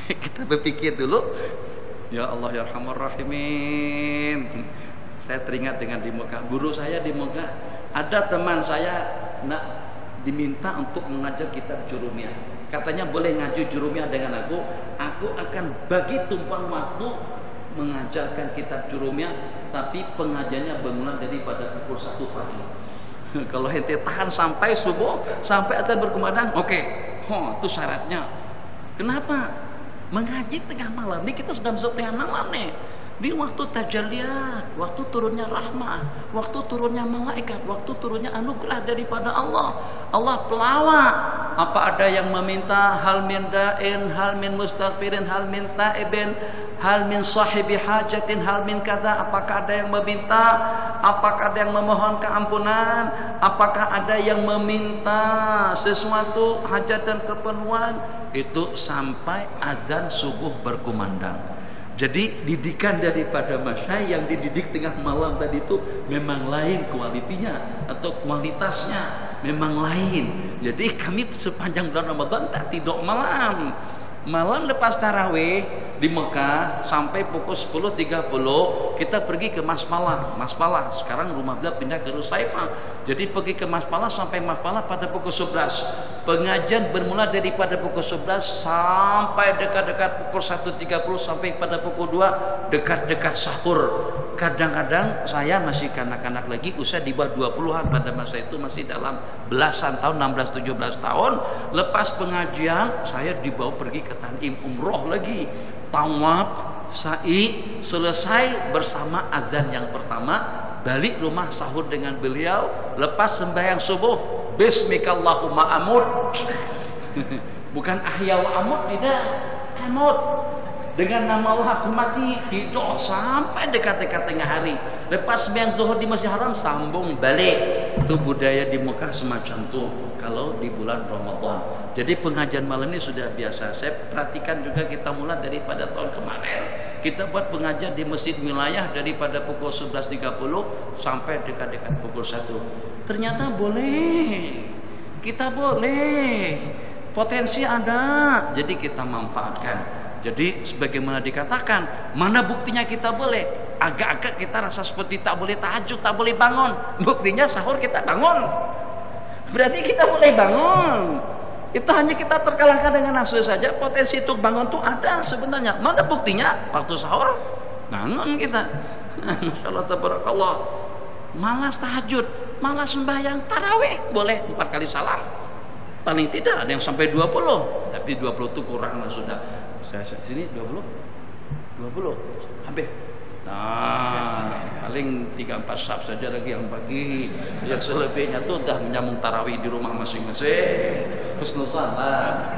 [SPEAKER 1] Kita berpikir dulu. Ya Allah ya Arhamar Rahimin. Saya teringat dengan di Mekah, guru saya di Mekah, ada teman saya nak diminta untuk mengajar kitab Jurumiyah. Katanya boleh ngaji Jurumiyah dengan aku akan bagi tumpang waktu mengajarkan kitab Jurumiyah, tapi pengajiannya bermula daripada pukul 1 pagi. Kalau ente tahan sampai subuh, sampai adzan berkumandang, oke. Itu syaratnya. Kenapa? Mengaji tengah malam. Ini kita sudah masuk tengah malam nih. Di waktu tajalliyat, waktu turunnya rahmah, waktu turunnya malaikat, waktu turunnya anugerah daripada Allah. Allah pelawak. Apa ada yang meminta hal min da'in, hal min mustaghfirin, hal min ta'ibin, hal min sahibi hajatin, hal min kata. Apakah ada yang meminta? Apakah ada yang memohon keampunan? Apakah ada yang meminta sesuatu hajat dan keperluan? Itu sampai adzan subuh berkumandang. Jadi didikan daripada masyayikh yang dididik tengah malam tadi itu memang lain kualitinya atau kualitasnya, memang lain. Jadi kami sepanjang bulan Ramadan tak tidur malam. Malam lepas tarawih di Mekah sampai pukul 10.30 kita pergi ke Maspalah. Maspalah sekarang rumah beliau pindah ke Rusaifah. Jadi pergi ke Maspalah sampai Maspalah pada pukul 11. Pengajian bermula daripada pukul 11 sampai dekat-dekat pukul 1.30 sampai pada pukul 2 dekat-dekat sahur. Kadang-kadang saya masih kanak-kanak lagi, usia di bawah 20-an pada masa itu, masih dalam belasan tahun, 16-17 tahun. Lepas pengajian saya dibawa pergi ke Tanim umroh lagi, tawaf, sa'i, selesai bersama adzan yang pertama, balik rumah sahur dengan beliau. Lepas sembahyang subuh, bismikallahumma amut. Bukan ahya wa amut, tidak, amut. Dengan nama Allah aku mati, tidur sampai dekat-dekat tengah hari. Lepas sembahyang zuhur di Masjid Haram, sambung balik. Itu budaya di Mekah semacam itu kalau di bulan Ramadan. Jadi pengajian malam ini sudah biasa. Saya perhatikan juga kita mulai daripada tahun kemarin. Kita buat pengajian di masjid wilayah daripada pukul 11.30 sampai dekat-dekat pukul 1. Ternyata boleh. Kita boleh. Potensi ada. Jadi kita manfaatkan. Jadi sebagaimana dikatakan, mana buktinya kita boleh? Agak-agak kita rasa seperti tak boleh tahajud, tak boleh bangun. Buktinya sahur kita bangun. Berarti kita boleh bangun. Itu hanya kita terkalahkan dengan nafsu saja. Potensi untuk bangun itu ada sebenarnya. Mana buktinya? Waktu sahur bangun kita. Masyaallah tabarakallah. Malas tahajud, malas sembahyang tarawih, boleh 4 kali salam. Paling tidak ada yang sampai 20. Tapi 20 itu kurang lah sudah. Saya sini 20 habis. Nah, paling 3-4 sab saja lagi yang pagi. Yang selebihnya tuh udah menyambung tarawih di rumah masing-masing. Husnul salat.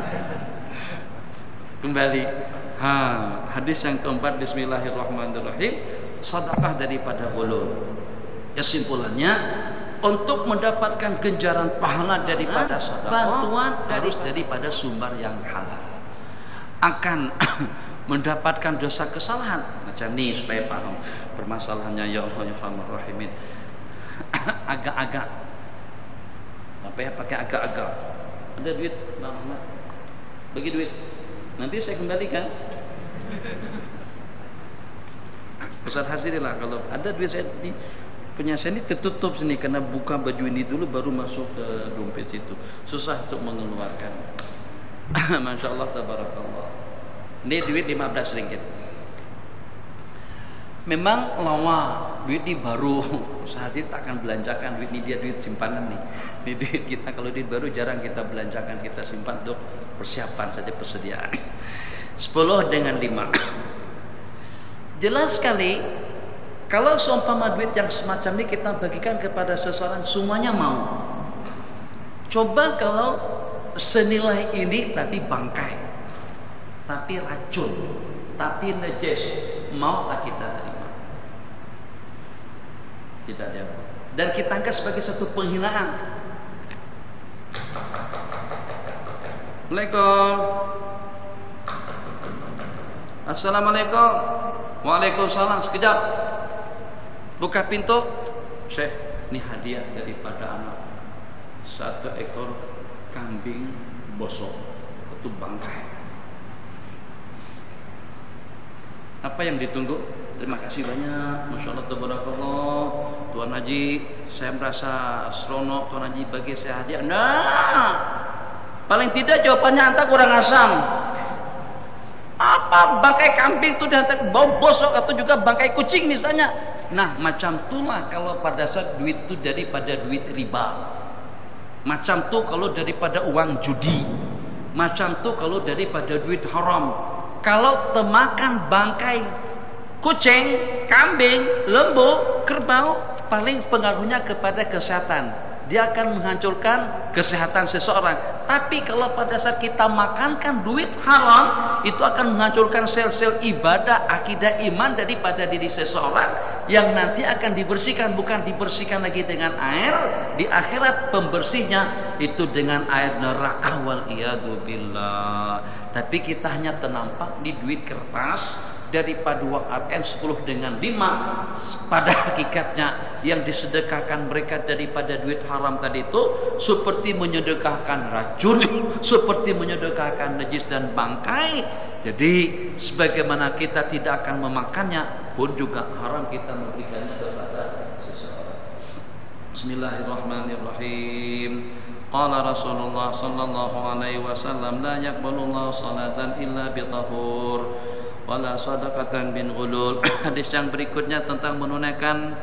[SPEAKER 1] Kembali. Hadis yang keempat, bismillahirrahmanirrahim. Sedekah daripada hulul. Kesimpulannya, untuk mendapatkan ganjaran pahala daripada sedekah, bantuan harus daripada sumber yang halal. Akan mendapatkan dosa kesalahan macam ni supaya paham permasalahannya. Ya Allah ya Arhamar Rahimin. Agak-agak apa ya, pakai agak-agak. Ada duit Bang Ahmad, bagi duit, nanti saya kembalikan. Ustaz hasirilah kalau ada duit saya di punya saya ini tertutup sini karena buka baju ini dulu baru masuk ke dompet situ, susah untuk mengeluarkan. Masya Allah tabarakallah. Ini duit 15 ringgit. Memang lawa duit ini baru, saat ini tak akan belanjakan duit ini, dia duit simpanan nih. Ini duit kita, kalau duit baru jarang kita belanjakan, kita simpan untuk persiapan saja, persediaan. 10 dengan 5. Jelas sekali kalau seumpama duit yang semacam ini kita bagikan kepada seseorang, semuanya mau. Coba kalau senilai ini tapi bangkai, tapi racun, tapi najis, maulah kita terima? Tidak ada. Dan kita anggap sebagai satu penghinaan. Assalamualaikum. Assalamualaikum. Waalaikumsalam. Sekejap. Buka pintu. Syekh, ini hadiah daripada anak. 1 ekor kambing bosok. Itu bangkai. Apa yang ditunggu? Terima kasih banyak. Masya Allah, tabarakallah. Tuan Haji, saya merasa seronok. Tuan Haji bagi saya hadiah. Nah, paling tidak jawabannya anta kurang asam. Apa bangkai kambing itu dihantar bau bosok, atau juga bangkai kucing misalnya. Nah, macam itulah kalau pada saat duit itu daripada duit riba. Macam tu kalau daripada uang judi. Macam tu kalau daripada duit haram. Kalau temakan bangkai kucing, kambing, lembu, kerbau, paling pengaruhnya kepada kesehatan. Dia akan menghancurkan kesehatan seseorang. Tapi kalau pada saat kita makankan duit haram, itu akan menghancurkan sel-sel ibadah, akidah, iman daripada diri seseorang, yang nanti akan dibersihkan. Bukan dibersihkan lagi dengan air. Di akhirat pembersihnya itu dengan air neraka, wal iyadu billah. Tapi kita hanya ternampak di duit kertas, daripada uang ATM 10 dengan 5. Pada hakikatnya yang disedekahkan mereka daripada duit haram tadi itu seperti menyedekahkan racun, seperti menyedekahkan najis dan bangkai. Jadi sebagaimana kita tidak akan memakannya, pun juga haram kita memberikannya kepada seseorang. Bismillahirrahmanirrahim. Qala Rasulullah sallallahu alaihi wasallam, la yaqbalullahu salatan illa bi tahur wala sadaqatan bin ghulul. Hadis yang berikutnya tentang menunaikan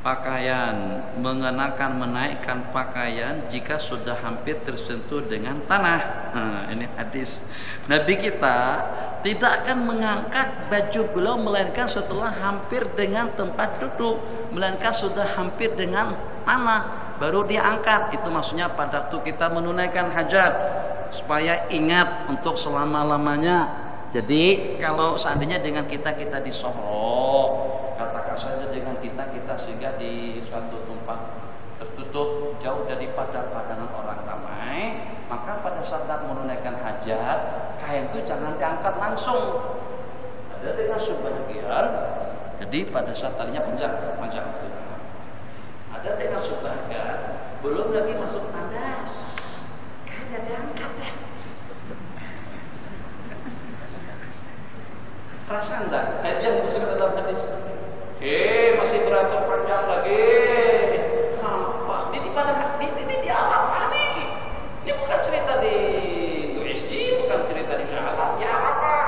[SPEAKER 1] pakaian, mengenakan, menaikkan pakaian jika sudah hampir tersentuh dengan tanah. Nah, ini hadis Nabi kita tidak akan mengangkat baju beliau melainkan setelah hampir dengan tempat duduk, melainkan sudah hampir dengan tanah baru dia angkat. Itu maksudnya pada waktu kita menunaikan hajat, supaya ingat untuk selama-lamanya. Jadi kalau seandainya dengan kita di Solo, katakan saja dengan kita sehingga di suatu tempat tertutup jauh daripada pandangan orang ramai, maka pada saat menunaikan hajat, kain itu jangan diangkat langsung. Ada dengan sebagian, jadi pada saat talinya panjang. Ada dengan sebagian belum lagi masuk tandas, kainnya diangkat ya. Perasaan enggak? Yang masuk dalam hadis. Masih beratur panjang lagi. Nampak. Ini pada hadis ini di Arafah nih. Ini bukan cerita di USG, bukan cerita di Syahada. Di Arafah.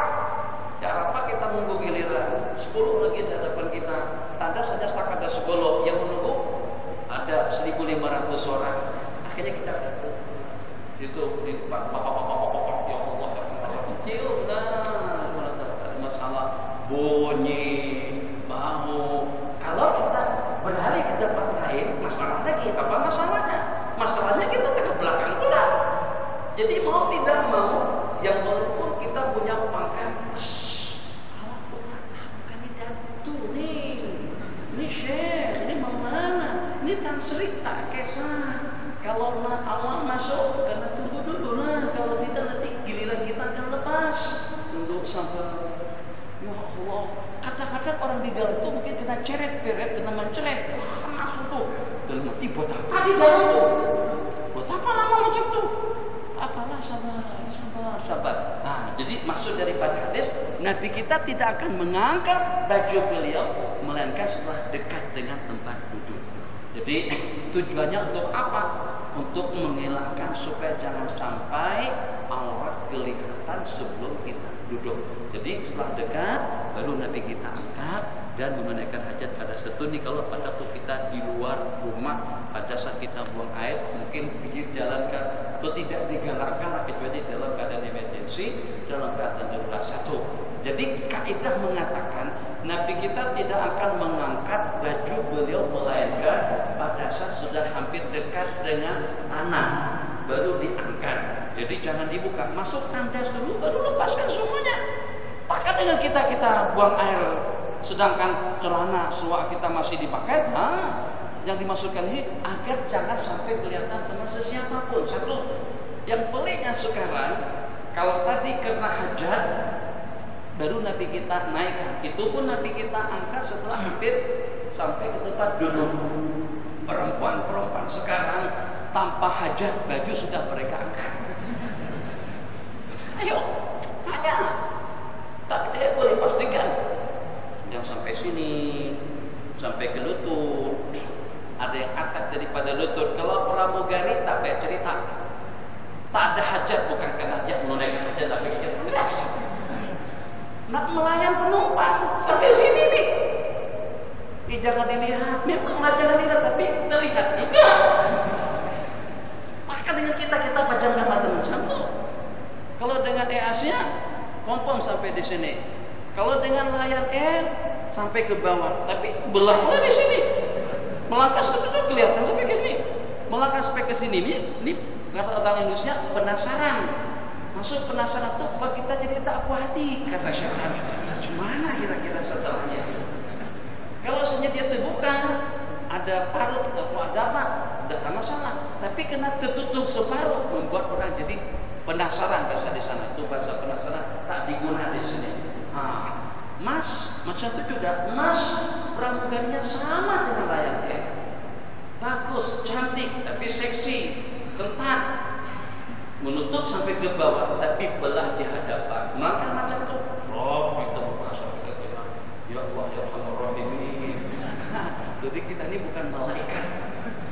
[SPEAKER 1] Di Arafah kita menunggu giliran. 10 lagi di hadapan kita. Tanda saja setakat ada 10. Yang menunggu ada 1.500 orang. Akhirnya kita kata itu di tempat bapak-bapak ya Allah, cium lah. Masalah bunyi, bau. Kalau kita berlari ke tempat lain, masalah lagi. Apa masalahnya? Masalahnya kita ke belakang pula. Jadi mau tidak mau, yang walaupun kita punya pangkat, kami datu nih, ini syekh, ini mau mana? Ini Tan Sri tak kesah. Kalau Allah masuk, karena tunggu dulu lah. Kalau tidak nanti giliran kita akan lepas. Tunggu sampai. Ya Allah, kadang-kadang orang di dalam itu mungkin kena ceret-beret, kena menceret. Masuk tuh. Dalam hati buat apa di dalam tuh? Buat apa lama macam tuh? Apalah, sabar. Nah, jadi maksud daripada hadis, Nabi kita tidak akan mengangkat baju beliau melainkan setelah dekat dengan tempat duduk. Jadi tujuannya untuk apa? Untuk menghilangkan supaya jangan sampai aurat kelihatan sebelum kita duduk. Jadi setelah dekat baru Nabi kita angkat dan menunaikan hajat pada satu ini. Kalau pada waktu kita di luar rumah, pada saat kita buang air, mungkin pinggir jalan atau tidak digalakkan kecuali dalam keadaan emergensi, dalam keadaan darurat satu. Jadi kaidah mengatakan Nabi kita tidak akan mengangkat baju beliau melainkan pada saat sudah hampir dekat dengan tanah. baru diangkat. Jadi jangan dibuka, masukkan das dulu baru lepaskan semuanya. Takkan dengan kita buang air sedangkan celana selua kita masih dipakai. Yang dimasukkan ini agar jangan sampai kelihatan sama sesiapapun. Satu, yang peliknya sekarang, kalau tadi karena hajat baru Nabi kita naikkan, itu pun Nabi kita angkat setelah hampir sampai ke tempat duduk. Perempuan sekarang tanpa hajat baju sudah mereka angkat. Ayo, tanya. Tapi saya boleh pastikan yang sampai sini, sampai ke lutut, ada yang atas daripada lutut. Kalau pramugari tak payah cerita, tak ada hajat, bukan karena dia menunaikan hajat, tapi dia tegas nak melayan penumpang sampai sini nih. Jangan dilihat, memanglah jangan dilihat, tapi terlihat juga. Maka dengan kita pajangkan mata satu. Kalau dengan EAS-nya kompon sampai di sini. Kalau dengan layar Air sampai ke bawah, tapi belahnya di sini. Melangkah seperti itu kelihatan sampai ke sini. Melangkah sampai ke sini ini kata orang Indonesia penasaran. Masuk penasaran tuh buat kita jadi tak puas hati, kata Syekh. Gimana kira-kira setelahnya? Kalau sebenarnya dia terbuka, ada parut atau ada apa, tidak masalah. Tapi kena tertutup separuh membuat orang jadi penasaran. Bahasa di sana itu bahasa penasaran tak digunakan di sini. Mas macam itu juga, Mas pramugarinya sama dengan layar Air. Bagus, cantik, tapi seksi, ketat, menutup sampai ke bawah, tapi belah di hadapan. Maka macam itu, kita buka sampai ke tengah. Ya Allah, ya Rahim. Jadi kita ini bukan malaikat.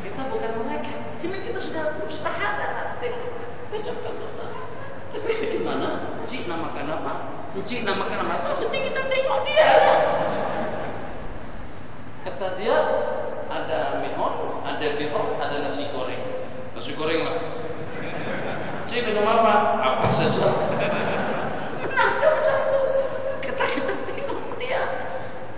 [SPEAKER 1] Kita bukan malaikat. Ini kita sudah mustahadah. Bacakan doa. Tapi gimana? Cik namakan apa? Cik namakan apa? Mesti kita tengok dia. Kata dia, ada mihon, ada bihon, ada nasi goreng. Nasi goreng lah. Cik minum apa? Apa saja. Menang macam itu. Kita tengok dia.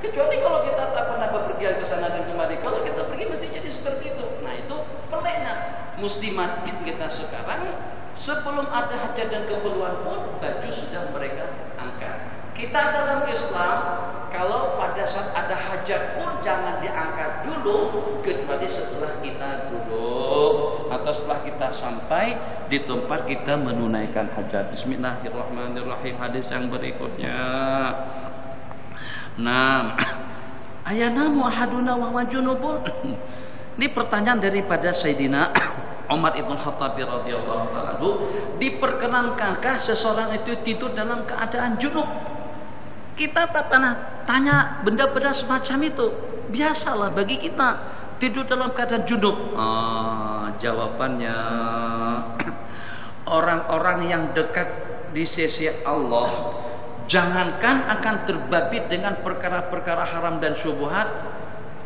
[SPEAKER 1] Kecuali kalau kita tak pernah bepergian ke sana dan kemari. Kalau kita pergi mesti jadi seperti itu. Nah itu peliknya. Muslimat kita sekarang, sebelum ada hajat dan keperluan pun baju sudah mereka angkat. Kita dalam Islam, kalau pada saat ada hajat pun jangan diangkat dulu, kecuali setelah kita duduk atau setelah kita sampai di tempat kita menunaikan hajat. Bismillahirrahmanirrahim. Hadis yang berikutnya. Nah, ayanamu ahaduna wa junubun. Ini pertanyaan daripada Sayyidina Umar ibn Khattab radhiyallahu taala. Diperkenankankah seseorang itu tidur dalam keadaan junub? Kita tak pernah tanya benda-benda semacam itu. Biasalah bagi kita tidur dalam keadaan junub. Jawabannya orang-orang yang dekat di sisi Allah, jangankan akan terbabit dengan perkara-perkara haram dan syubhat,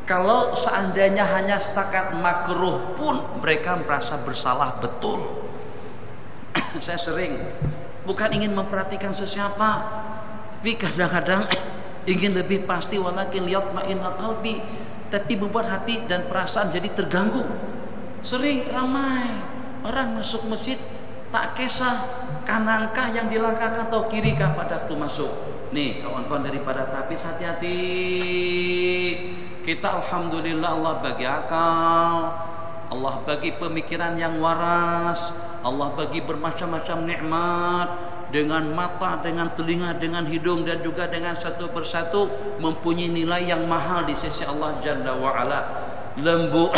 [SPEAKER 1] kalau seandainya hanya setakat makruh pun mereka merasa bersalah betul. Saya sering bukan ingin memperhatikan sesiapa, tapi kadang-kadang ingin lebih pasti, walakin liyatma'inna qalbi, tapi membuat hati dan perasaan jadi terganggu. Sering ramai orang masuk masjid tak kisah kanankah yang dilangkahkan atau kirikah pada waktu masuk. Nih kawan-kawan daripada tapis, hati-hati. Kita alhamdulillah Allah bagi akal, Allah bagi pemikiran yang waras, Allah bagi bermacam-macam nikmat, dengan mata, dengan telinga, dengan hidung, dan juga dengan satu persatu mempunyai nilai yang mahal di sisi Allah Jalla wa'ala. Lembu,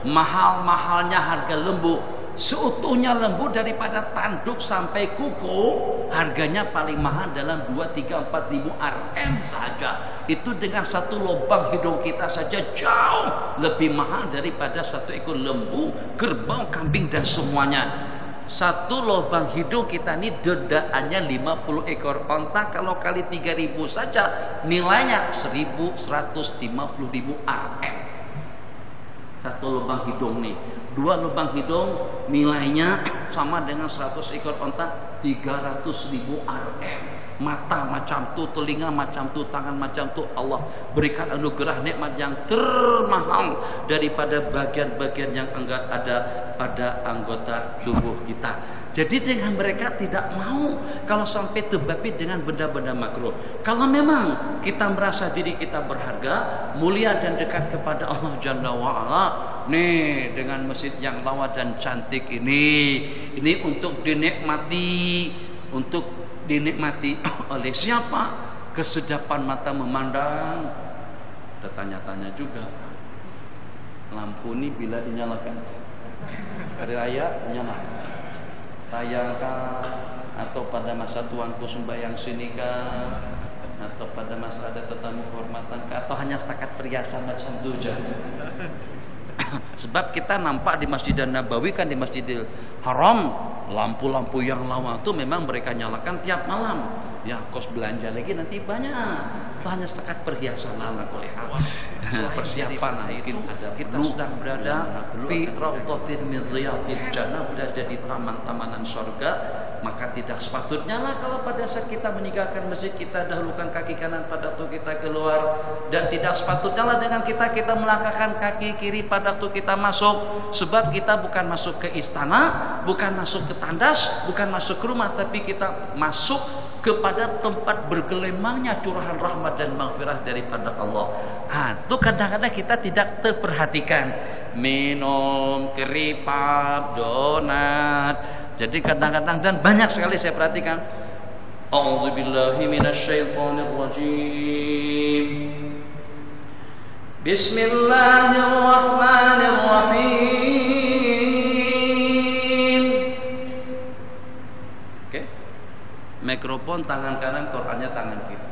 [SPEAKER 1] mahal-mahalnya harga lembu, seutuhnya lembu daripada tanduk sampai kuku, harganya paling mahal dalam 2, 3, 4 ribu Rm saja. Itu dengan satu lubang hidung kita saja jauh lebih mahal daripada satu ekor lembu, kerbau, kambing dan semuanya. Satu lubang hidung kita ini dedaannya 50 ekor onta, kalau kali 3.000 saja nilainya 1.150.000 Rm. Satu lubang hidung nih, 2 lubang hidung nilainya sama dengan 100 ekor onta, 300.000 rm. Mata macam tu, telinga macam tu, tangan macam tu. Allah berikan anugerah nikmat yang termahal daripada bagian-bagian yang enggak ada pada anggota tubuh kita. Jadi dengan mereka tidak mau kalau sampai terbabit dengan benda-benda makruh. Kalau memang kita merasa diri kita berharga, mulia dan dekat kepada Allah Jalla wa'ala, nih dengan masjid yang lawa dan cantik ini untuk dinikmati oleh siapa? Kesedapan mata memandang. Tertanya-tanya juga, lampu ini bila dinyalakan hari raya nyala, rayakah atau pada masa tuanku sembahyang sinikah, atau pada masa ada tetamu kehormatan atau hanya setakat perhiasan macam itu aja. Sebab kita nampak di Masjidil Nabawi kan, di Masjidil Haram, lampu-lampu yang lawa itu memang mereka nyalakan tiap malam. Ya kos belanja lagi nanti banyak. Itu hanya setakat perhiasan ala kulli hal. Persiapan kita sedang berada fi rawdatin min riyadil jannah, berada di taman-tamanan surga. Maka tidak sepatutnya lah kalau pada saat kita meninggalkan masjid kita dahulukan kaki kanan pada waktu kita keluar, dan tidak sepatutnya lah dengan kita melangkahkan kaki kiri pada waktu kita masuk. Sebab kita bukan masuk ke istana, bukan masuk ke tandas, bukan masuk ke rumah, tapi kita masuk kepada tempat bergelembangnya curahan rahmat dan maghfirah daripada Allah. Itu kadang-kadang kita tidak terperhatikan. Minum, keripap, donat. Jadi kadang-kadang dan banyak sekali saya perhatikan. A'udzubillahi minasyaitonirrajim. Bismillahirrahmanirrahim. Oke. Mikrofon tangan kanan, Qur'annya tangan kiri.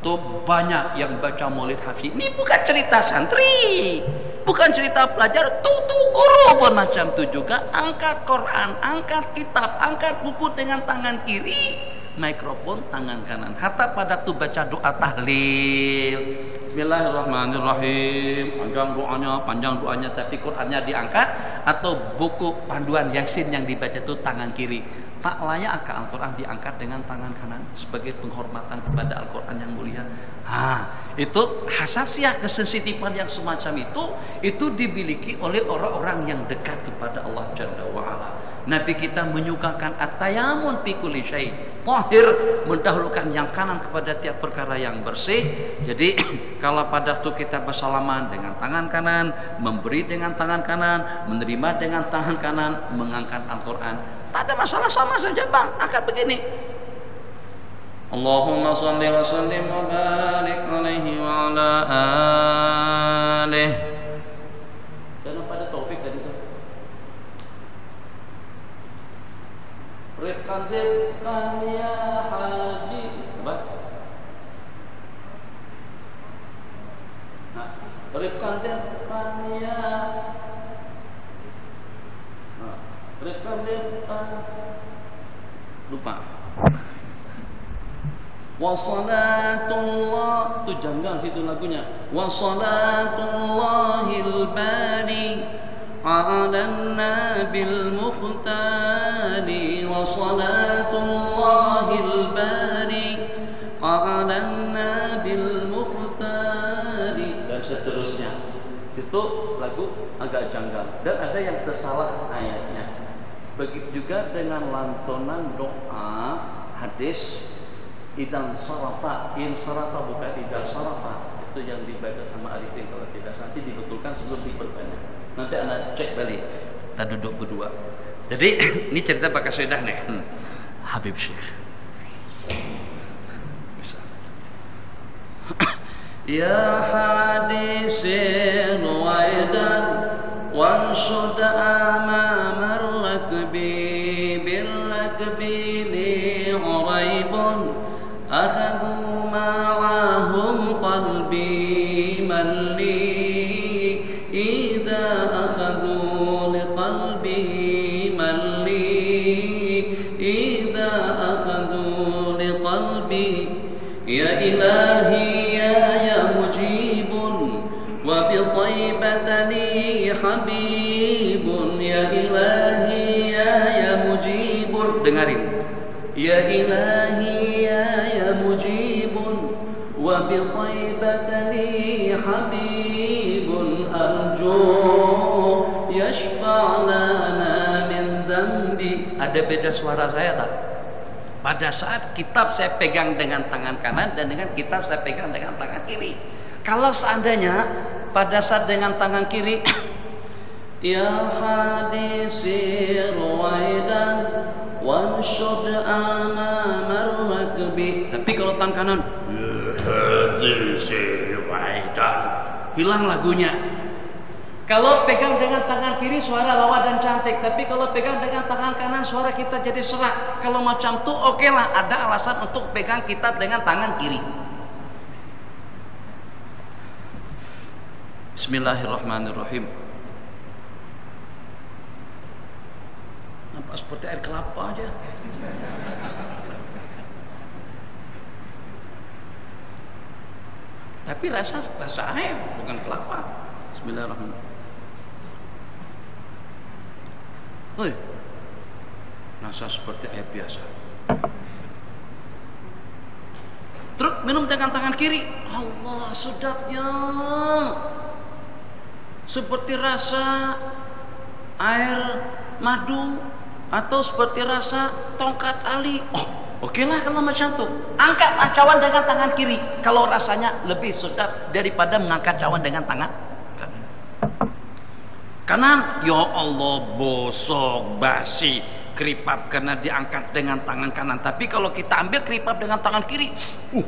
[SPEAKER 1] Tuh banyak yang baca maulid hafiz. Ini bukan cerita santri, bukan cerita pelajar, tuh guru pun macam tu juga. Angkat Quran, angkat kitab, angkat buku dengan tangan kiri, mikrofon tangan kanan. Hatta pada tu baca doa tahlil, Bismillahirrahmanirrahim, panjang doanya, tapi Qurannya diangkat, atau buku panduan Yasin yang dibaca itu tangan kiri. Tak layak ke Al-Quran diangkat dengan tangan kanan sebagai penghormatan kepada Al-Quran yang mulia. Itu hasasiah, kesensitifan yang semacam itu dimiliki oleh orang-orang yang dekat kepada Allah Jalla wa'ala. Nabi kita menyukakan at-tayamun fi kulli syai', tahir, mendahulukan yang kanan kepada tiap perkara yang bersih. Jadi kalau pada waktu kita bersalaman dengan tangan kanan, memberi dengan tangan kanan, menerima dengan tangan kanan, mengangkat Al-Quran, tak ada masalah, sama saja bang, angkat begini. Allahumma salli wa sallim wa barik alaihi wa ala alihi. Jangan pada taufik tadi tu. Rifkan ya haji. Apa? Rifkan ya lupa. Wa salatullah, tu janggal situ lagunya. Wa salatullahil bari ala nabil mukhtari, wa salatullahil bari ala nabil mukhtari, dan seterusnya. Itu lagu agak janggal dan ada yang tersalah ayatnya. Begitu juga dengan lantunan doa hadis idan sarafa, in sarafa bukan idan sarafa. Itu yang dibaca sama Arifin kalau tidak, nanti dibetulkan sebelum diperbanyak. Nanti anak cek balik. Kita duduk berdua. Jadi ini cerita pakai sedah nih. Habib Syekh. Bisa. Ya hadisin waidan wansud amamar lakbi bil lakbi li uraibun akhadu ma'ahum qalbi man li idha akhadu li qalbi man li idha akhadu li qalbi ya ilahi ya mujibun wa bi بطيبة لي حبيب يا إلهي يا مجيب. Dengarin. يا إلهي يا مجيب وبطيبة لي حبيب أرجو يشفع لنا من ذنبي. Ada beda suara saya tak? Pada saat kitab saya pegang dengan tangan kanan dan dengan kitab saya pegang dengan tangan kiri. Kalau seandainya pada saat dengan tangan kiri ya hadisir waidan wanshud amamar rakbi, tapi kalau tangan kanan ya hadisir waidan, hilang lagunya. Kalau pegang dengan tangan kiri suara lawa dan cantik, tapi kalau pegang dengan tangan kanan suara kita jadi serak. Kalau macam tuh oke lah, ada alasan untuk pegang kitab dengan tangan kiri. Bismillahirrahmanirrahim. Nampak seperti air kelapa aja. Tapi rasa air, bukan kelapa. Bismillahirrahmanirrahim. Woi, rasa seperti air biasa. Truk minum dengan tangan kiri. Allah, sedapnya. Seperti rasa air madu atau seperti rasa tongkat ali. Oh, oke lah kalau macam itu. Angkat cawan dengan tangan kiri. Kalau rasanya lebih sedap daripada mengangkat cawan dengan tangan kanan. Ya Allah, bosok, basi, keripap karena diangkat dengan tangan kanan. Tapi kalau kita ambil keripap dengan tangan kiri,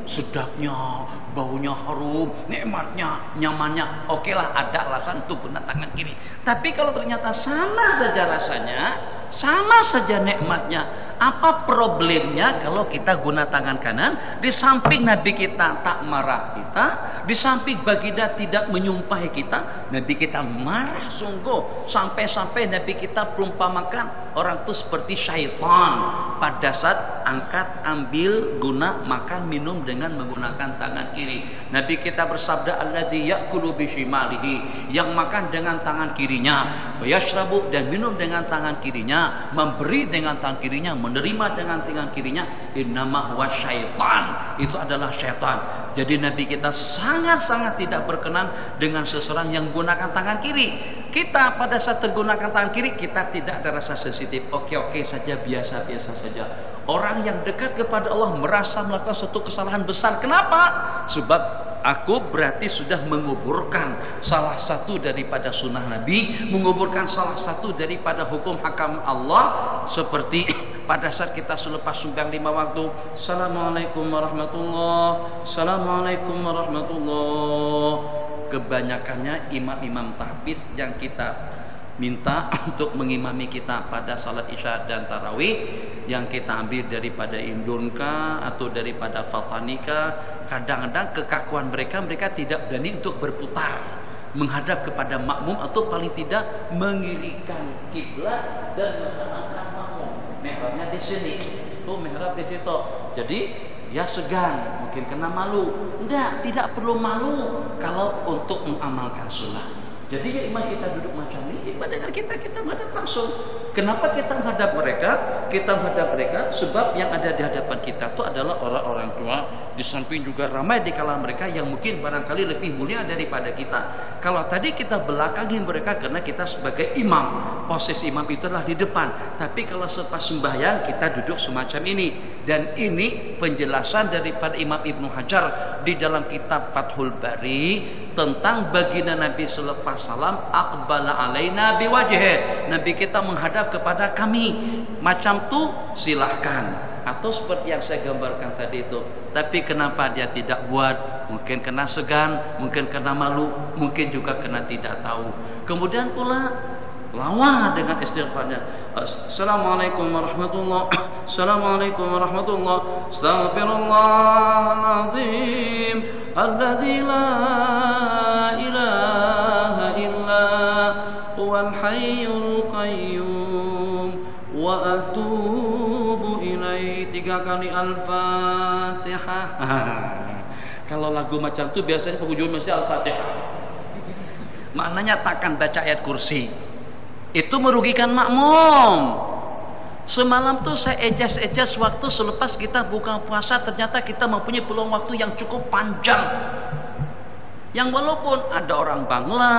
[SPEAKER 1] sedapnya, baunya harum, nikmatnya, nyamannya. Oke lah, ada alasan untuk guna tangan kiri. Tapi kalau ternyata sama saja rasanya, sama saja nikmatnya, apa problemnya kalau kita guna tangan kanan? Di samping Nabi kita tak marah kita, di samping baginda tidak menyumpahi kita, Nabi kita marah sungguh, sampai-sampai Nabi kita perumpamakan orang itu seperti syaitan pada saat angkat, ambil, guna, makan, minum dengan menggunakan tangan kiri. Nabi kita bersabda, alladzi ya'kulu bishimalihi, yang makan dengan tangan kirinya, wa yashrabu, dan minum dengan tangan kirinya, memberi dengan tangan kirinya, menerima dengan tangan kirinya, innama huwa syaitan, itu adalah syaitan. Jadi Nabi kita sangat-sangat tidak berkenan dengan seseorang yang menggunakan tangan kiri. Kita pada saat tergunakan tangan kiri, kita tidak ada rasa sensitif, oke-oke saja, biasa-biasa saja. Orang yang dekat kepada Allah merasa melakukan suatu kesalahan besar. Kenapa? Sebab aku berarti sudah menguburkan salah satu daripada sunnah Nabi, menguburkan salah satu daripada hukum hakam Allah. Seperti pada saat kita selepas sembahyang 5 waktu, Assalamualaikum warahmatullahi, Assalamualaikum warahmatullahi. Kebanyakannya imam-imam tahfiz yang kita minta untuk mengimami kita pada salat isya dan tarawih, yang kita ambil daripada Indonka atau daripada Fatanika, kadang-kadang kekakuan mereka tidak berani untuk berputar menghadap kepada makmum, atau paling tidak mengirikan kiblat dan mengarahkan makmum. Mihrabnya di sini, tuh mihrab di situ. Jadi ya segan, mungkin kena malu. Tidak perlu malu kalau untuk mengamalkan sunnah. Jadi ya imam kita duduk macam ini, padahal kita menghadap langsung. Kenapa kita menghadap mereka? Kita menghadap mereka sebab yang ada di hadapan kita itu adalah orang-orang tua. Di samping juga ramai di kalangan mereka yang mungkin barangkali lebih mulia daripada kita. Kalau tadi kita belakangi mereka karena kita sebagai imam, posisi imam itu adalah di depan. Tapi kalau selepas sembahyang kita duduk semacam ini. Dan ini penjelasan daripada Imam Ibnu Hajar di dalam kitab Fathul Bari tentang baginda Nabi selepas salam, aqbala alaina biwajhih, Nabi kita menghadap kepada kami. Macam tu silahkan, atau seperti yang saya gambarkan tadi itu. Tapi kenapa dia tidak buat? Mungkin kena segan, mungkin kena malu, mungkin juga kena tidak tahu. Kemudian pula lawa dengan istighfarnya, Assalamualaikum warahmatullahi, Assalamualaikum warahmatullahi, Astaghfirullahaladzim alladzi la ilaha illa huwal hayyul qayyum wa atubu ilaihi. 3 kali Al-Fatihah. Kalau lagu macam itu biasanya penghujung mesti Al-Fatihah. Maknanya takkan baca ayat kursi. Itu merugikan makmum. Semalam tuh saya ejas waktu selepas kita buka puasa, ternyata kita mempunyai peluang waktu yang cukup panjang. Yang walaupun ada orang Bangla,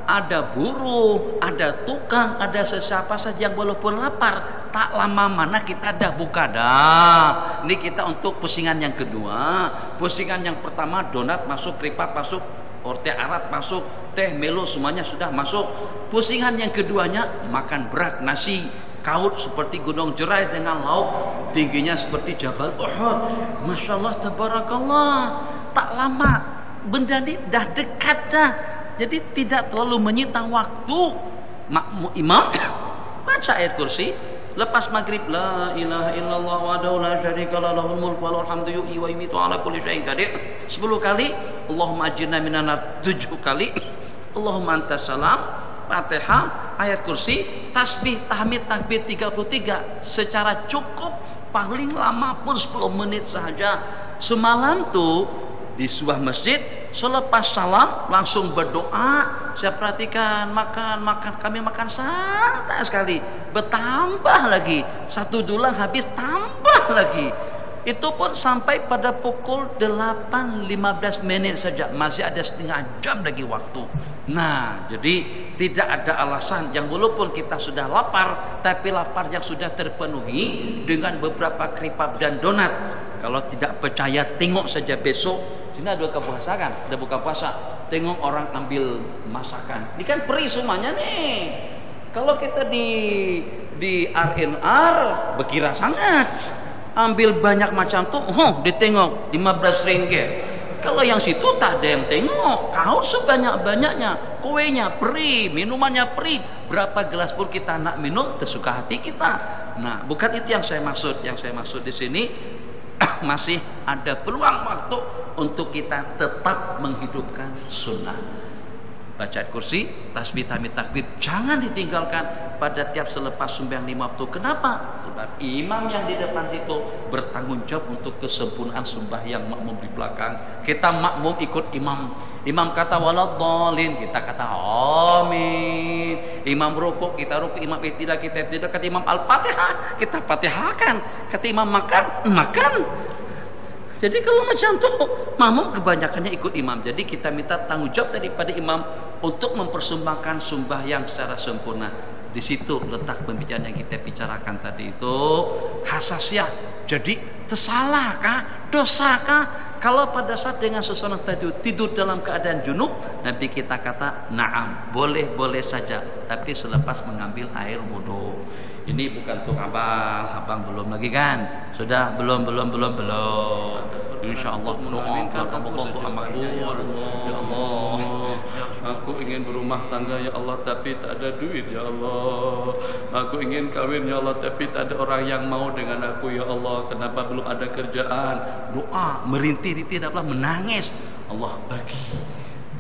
[SPEAKER 1] ada buruh, ada tukang, ada sesiapa saja yang walaupun lapar, tak lama mana kita dah buka dah. Ini kita untuk pusingan yang kedua. Pusingan yang pertama donat masuk, kripat masuk, orte Arab masuk, teh, melo semuanya sudah masuk. Pusingan yang keduanya makan berat, nasi kaut seperti gunung Jerai dengan lauk tingginya seperti Jabal Uhud. Masya Allah, tabarakallah. Tak lama benda ini dah dekat dah. Jadi tidak terlalu menyita waktu. Makmum imam baca ayat kursi. Lepas maghrib, la ilaha illallah wahdahu la syarikalah lahul mulku wa lahul hamdu yuhyi wa yumiitu ala kulli syai'in qadir 10 kali. Allahumma ajirna minan nar 7 kali. Allahumma antas salam. Fatihah, ayat kursi, tasbih, tahmid, takbir 33 secara cukup, paling lama pun 10 menit saja. Semalam tuh di sebuah masjid selepas salam langsung berdoa. Saya perhatikan kami makan santai sekali, bertambah lagi, satu dulang habis tambah lagi. Itu pun sampai pada pukul 8.15 menit saja, masih ada setengah jam lagi waktu. Nah, jadi tidak ada alasan yang walaupun kita sudah lapar, tapi lapar yang sudah terpenuhi dengan beberapa keripap dan donat. Kalau tidak percaya, tengok saja besok. Sini ada buka puasa kan? Ada buka puasa. Tengok orang ambil masakan. Ini kan perih semuanya nih. Kalau kita di R&R berkira sangat. Ambil banyak macam tuh, ditengok 15 ringgit. Kalau yang situ tak ada yang tengok. Kau sebanyak-banyaknya, kuenya perih, minumannya perih. Berapa gelas pun kita nak minum, tersuka hati kita. Nah, bukan itu yang saya maksud. Yang saya maksud di sini masih ada peluang waktu untuk kita tetap menghidupkan sunnah. Baca kursi, tasbih, tahmid, takbir jangan ditinggalkan pada tiap selepas sembahyang 5 waktu. Kenapa? Sebab imam yang di depan situ bertanggung jawab untuk kesempurnaan sembahyang makmum di belakang. Kita makmum ikut imam. Imam kata waladhdallin, kita kata amin. Imam rukuk, kita rukuk. Imam tidak, kita tidak. Kata imam al-fatihah, kita fatihahkan. Kata imam makan. Jadi kalau macam tu, makmum kebanyakannya ikut imam. Jadi kita minta tanggung jawab daripada imam untuk mempersembahkan sembahyang secara sempurna. Di situ letak pembicaraan yang kita bicarakan tadi itu, hasasiah. Jadi tersalahkah, dosakah kalau pada saat dengan seseorang tadi tidur dalam keadaan junub, nanti kita kata na'am, boleh saja, tapi selepas mengambil air wudu. Ini bukan untuk abang belum lagi kan? Sudah belum. Insyaallah doakan Allah untuk makbul. Ya Allah, aku ingin berumah tangga ya Allah, tapi tak ada duit ya Allah. Aku ingin kawin ya Allah, tapi tak ada orang yang mau dengan aku ya Allah. Kenapa belum ada kerjaan? Doa merintih-rintih dapat menangis. Allah bagi.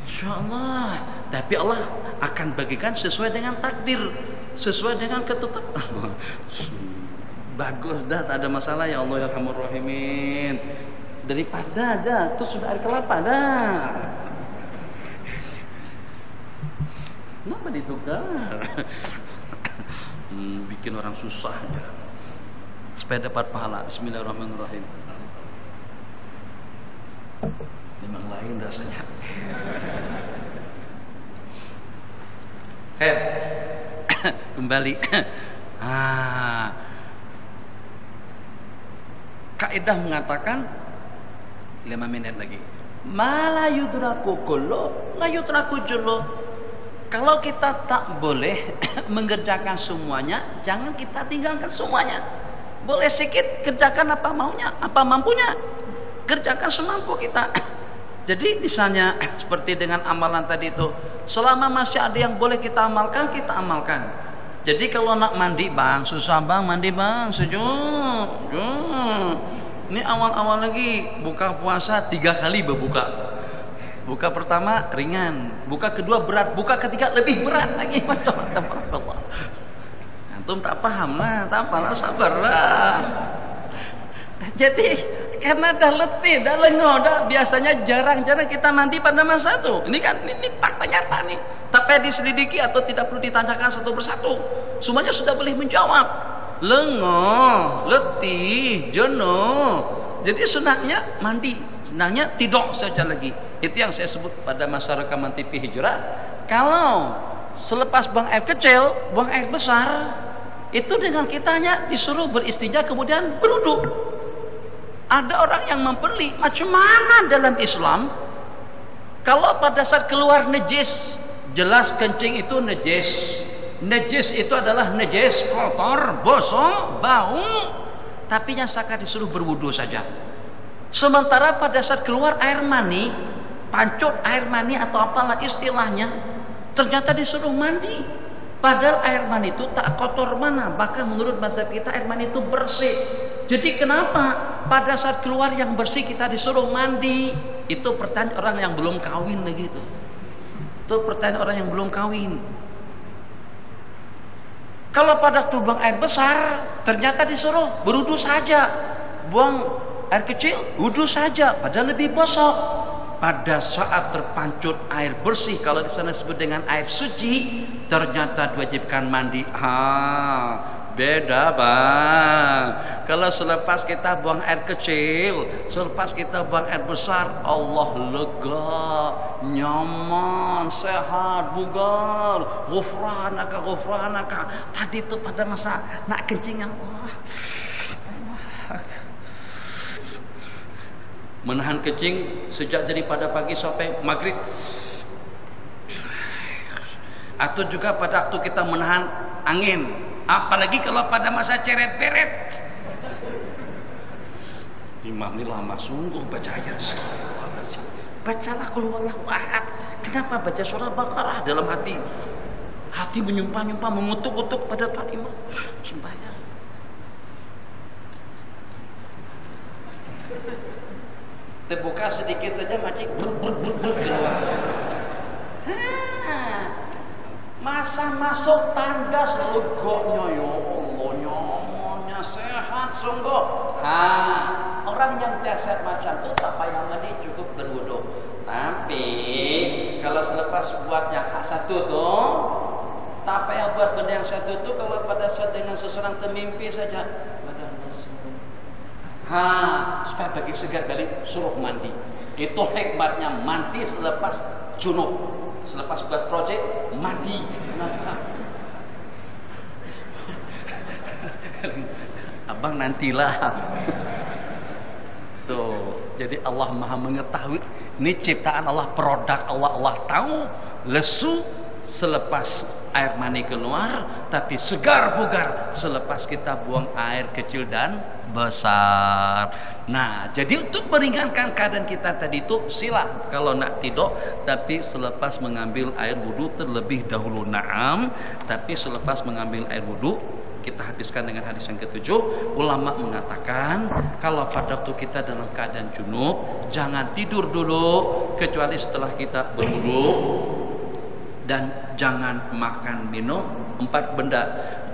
[SPEAKER 1] InsyaAllah. Tapi Allah akan bagikan sesuai dengan takdir, sesuai dengan ketetapan. Bagus dah, tak ada masalah ya Allah ya Arhamar Rahimin. Daripada aja itu sudah air kelapa dah. Kenapa ditukar? Bikin orang susah aja supaya dapat pahala. Bismillahirrahmanirrahim. Memang lain rasanya. Kembali. Kaidah mengatakan 5 menit lagi. Ma la yudraku kullu, la yudraku jullu. Kalau kita tak boleh mengerjakan semuanya, jangan kita tinggalkan semuanya. Boleh sedikit, kerjakan apa maunya, apa mampunya. Kerjakan semampu kita. Jadi misalnya seperti dengan amalan tadi itu, selama masih ada yang boleh kita amalkan, kita amalkan. Jadi kalau nak mandi bang, susah bang, mandi bang, sejuk. Ini awal-awal lagi buka puasa 3 kali berbuka. Buka pertama ringan, buka kedua berat, buka ketiga lebih berat lagi. Masya-Allah. Antum tak paham lah, tak apalah, sabarlah. Jadi karena dah letih, dah lengah, dah biasanya jarang-jarang kita mandi pada masa itu. Ini kan ini fakta nyata nih. Tak payah diselidiki atau tidak perlu ditanyakan satu persatu. Semuanya sudah boleh menjawab. Lengah, letih, jenuh. Jadi sunatnya mandi, sunatnya tidur saja lagi. Itu yang saya sebut pada masa rekaman TV Hijrah. Kalau selepas buang air kecil, buang air besar, itu dengan kitanya disuruh beristinja kemudian berwudu. Ada orang yang membeli, macam mana dalam Islam? Kalau pada saat keluar najis, jelas kencing itu najis. Najis itu adalah najis, kotor, bosok, bau. Tapi yang sakar disuruh berwudu saja. Sementara pada saat keluar air mani, pancut air mani atau apalah istilahnya, ternyata disuruh mandi. Padahal air mani itu tak kotor mana. Bahkan menurut mazhab kita air mani itu bersih. Jadi kenapa pada saat keluar yang bersih kita disuruh mandi? Itu pertanyaan orang yang belum kawin lagi itu. Itu pertanyaan orang yang belum kawin. Kalau pada waktu buang air besar, ternyata disuruh berwudu saja. Buang air kecil, wudu saja. Padahal lebih bosok. Pada saat terpancut air bersih, kalau di sana disebut dengan air suci, ternyata diwajibkan mandi. Beda bang. Kalau selepas kita buang air kecil, selepas kita buang air besar, Allah lega, nyaman, sehat, bugar, ghufranaka, ghufranaka. Tadi itu pada masa nak kencing, Allah menahan kencing sejak daripada pagi sampai maghrib, atau juga pada waktu kita menahan angin, apalagi kalau pada masa ceret-beret. Imam ini lama sungguh baca ayat. Bacalah qul huwallahu ahad. Kenapa baca surah Baqarah dalam hati? Hati menyumpah-nyumpah, mengutuk-utuk pada Pak Imam sembahyang. Terbuka sedikit saja macam keluar. Masa masuk tandas legoknya, ya Allah, nyamannya, sehat sungguh. Orang yang sehat macam itu tak payah mandi, cukup berwudu. Tapi kalau selepas buat yang satu tuh, tak payah buat benda yang satu tuh. Kalau pada saat dengan seseorang termimpi saja, badan basuh. Supaya bagi segar kali suruh mandi. Itu hikmatnya mandi selepas junub, selepas buat projek mandi. Abang nantilah. Tuh, jadi Allah Maha mengetahui. Ini ciptaan Allah, produk Allah. Allah tahu lesu selepas air mani keluar, tapi segar bugar selepas kita buang air kecil dan besar. Nah, jadi untuk meringankan keadaan kita tadi itu, sila kalau nak tidur, tapi selepas mengambil air wudu terlebih dahulu. Naam, tapi selepas mengambil air wudu, kita habiskan dengan hadis yang ketujuh. Ulama mengatakan kalau pada waktu kita dalam keadaan junub, jangan tidur dulu kecuali setelah kita berwudu. Dan jangan makan minum 4 benda.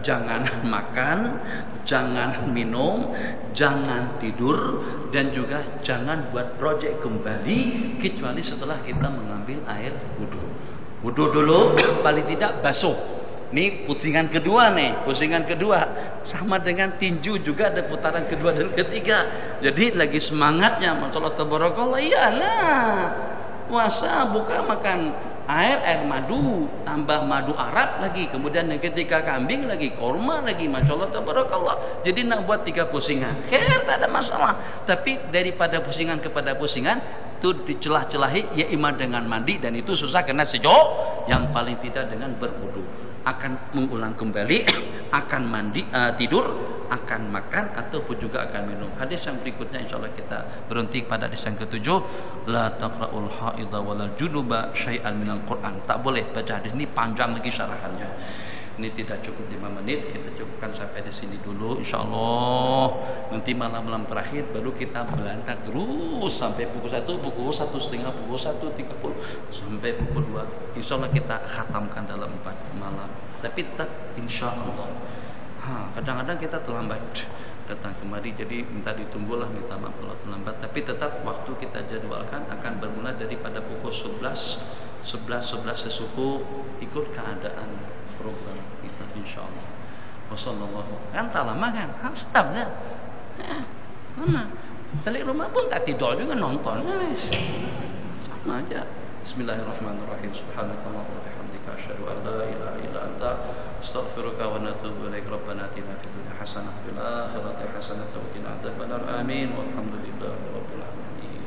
[SPEAKER 1] Jangan makan, jangan minum, jangan tidur, dan juga jangan buat projek kembali kecuali setelah kita mengambil air wudu. Wudu dulu, paling tidak basuh. Ini pusingan kedua nih, pusingan kedua sama dengan tinju juga ada putaran kedua dan ketiga. Jadi lagi semangatnya, masyaallah tabarakallah. Iyalah, puasa bukan makan air madu, tambah madu Arab lagi, kemudian yang ketiga kambing lagi, korma lagi, masyaallah tabarakallah. Jadi nak buat 3 pusingan, khair, tak ada masalah. Tapi daripada pusingan kepada pusingan itu dicelah-celahi, ya imam dengan mandi, dan itu susah karena sejuk. Yang paling tidak dengan berwudu, akan mengulang kembali, akan mandi, tidur, akan makan, ataupun juga akan minum. Hadis yang berikutnya insyaallah kita berhenti pada hadis yang ketujuh. La taqra'ul haidha wal junuba syai'an minal Quran. Tak boleh baca hadis ini, panjang lagi syarahannya. Ini tidak cukup 5 menit, kita cukupkan sampai di sini dulu insyaallah. Nanti malam-malam terakhir baru kita berangkat terus sampai pukul 1, pukul 1:30, pukul 1:30 sampai pukul 2. Insyaallah kita khatamkan dalam 4 malam. Tapi tetap insyaallah. Kadang-kadang kita terlambat datang kemari, jadi minta ditunggulah, minta maaf kalau terlambat. Tapi tetap waktu kita jadwalkan akan bermula daripada pukul 11 11 sesuku ikut keadaan program kita insyaallah. Wassallallahu. Kan tak lama kan? Stop dah. Lama. Balik rumah pun tak tidur juga nonton. Sama aja. Bismillahirrahmanirrahim. Subhanakallahumma wa bihamdika asyhadu an la ilaha illa anta astaghfiruka wa atubu ilaik. Rabbana atina fid dunya hasanah wa fil akhirati hasanah wa qina adzabannar. Amin. Walhamdulillahirabbil alamin.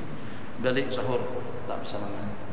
[SPEAKER 1] Balik sahur tak bersama.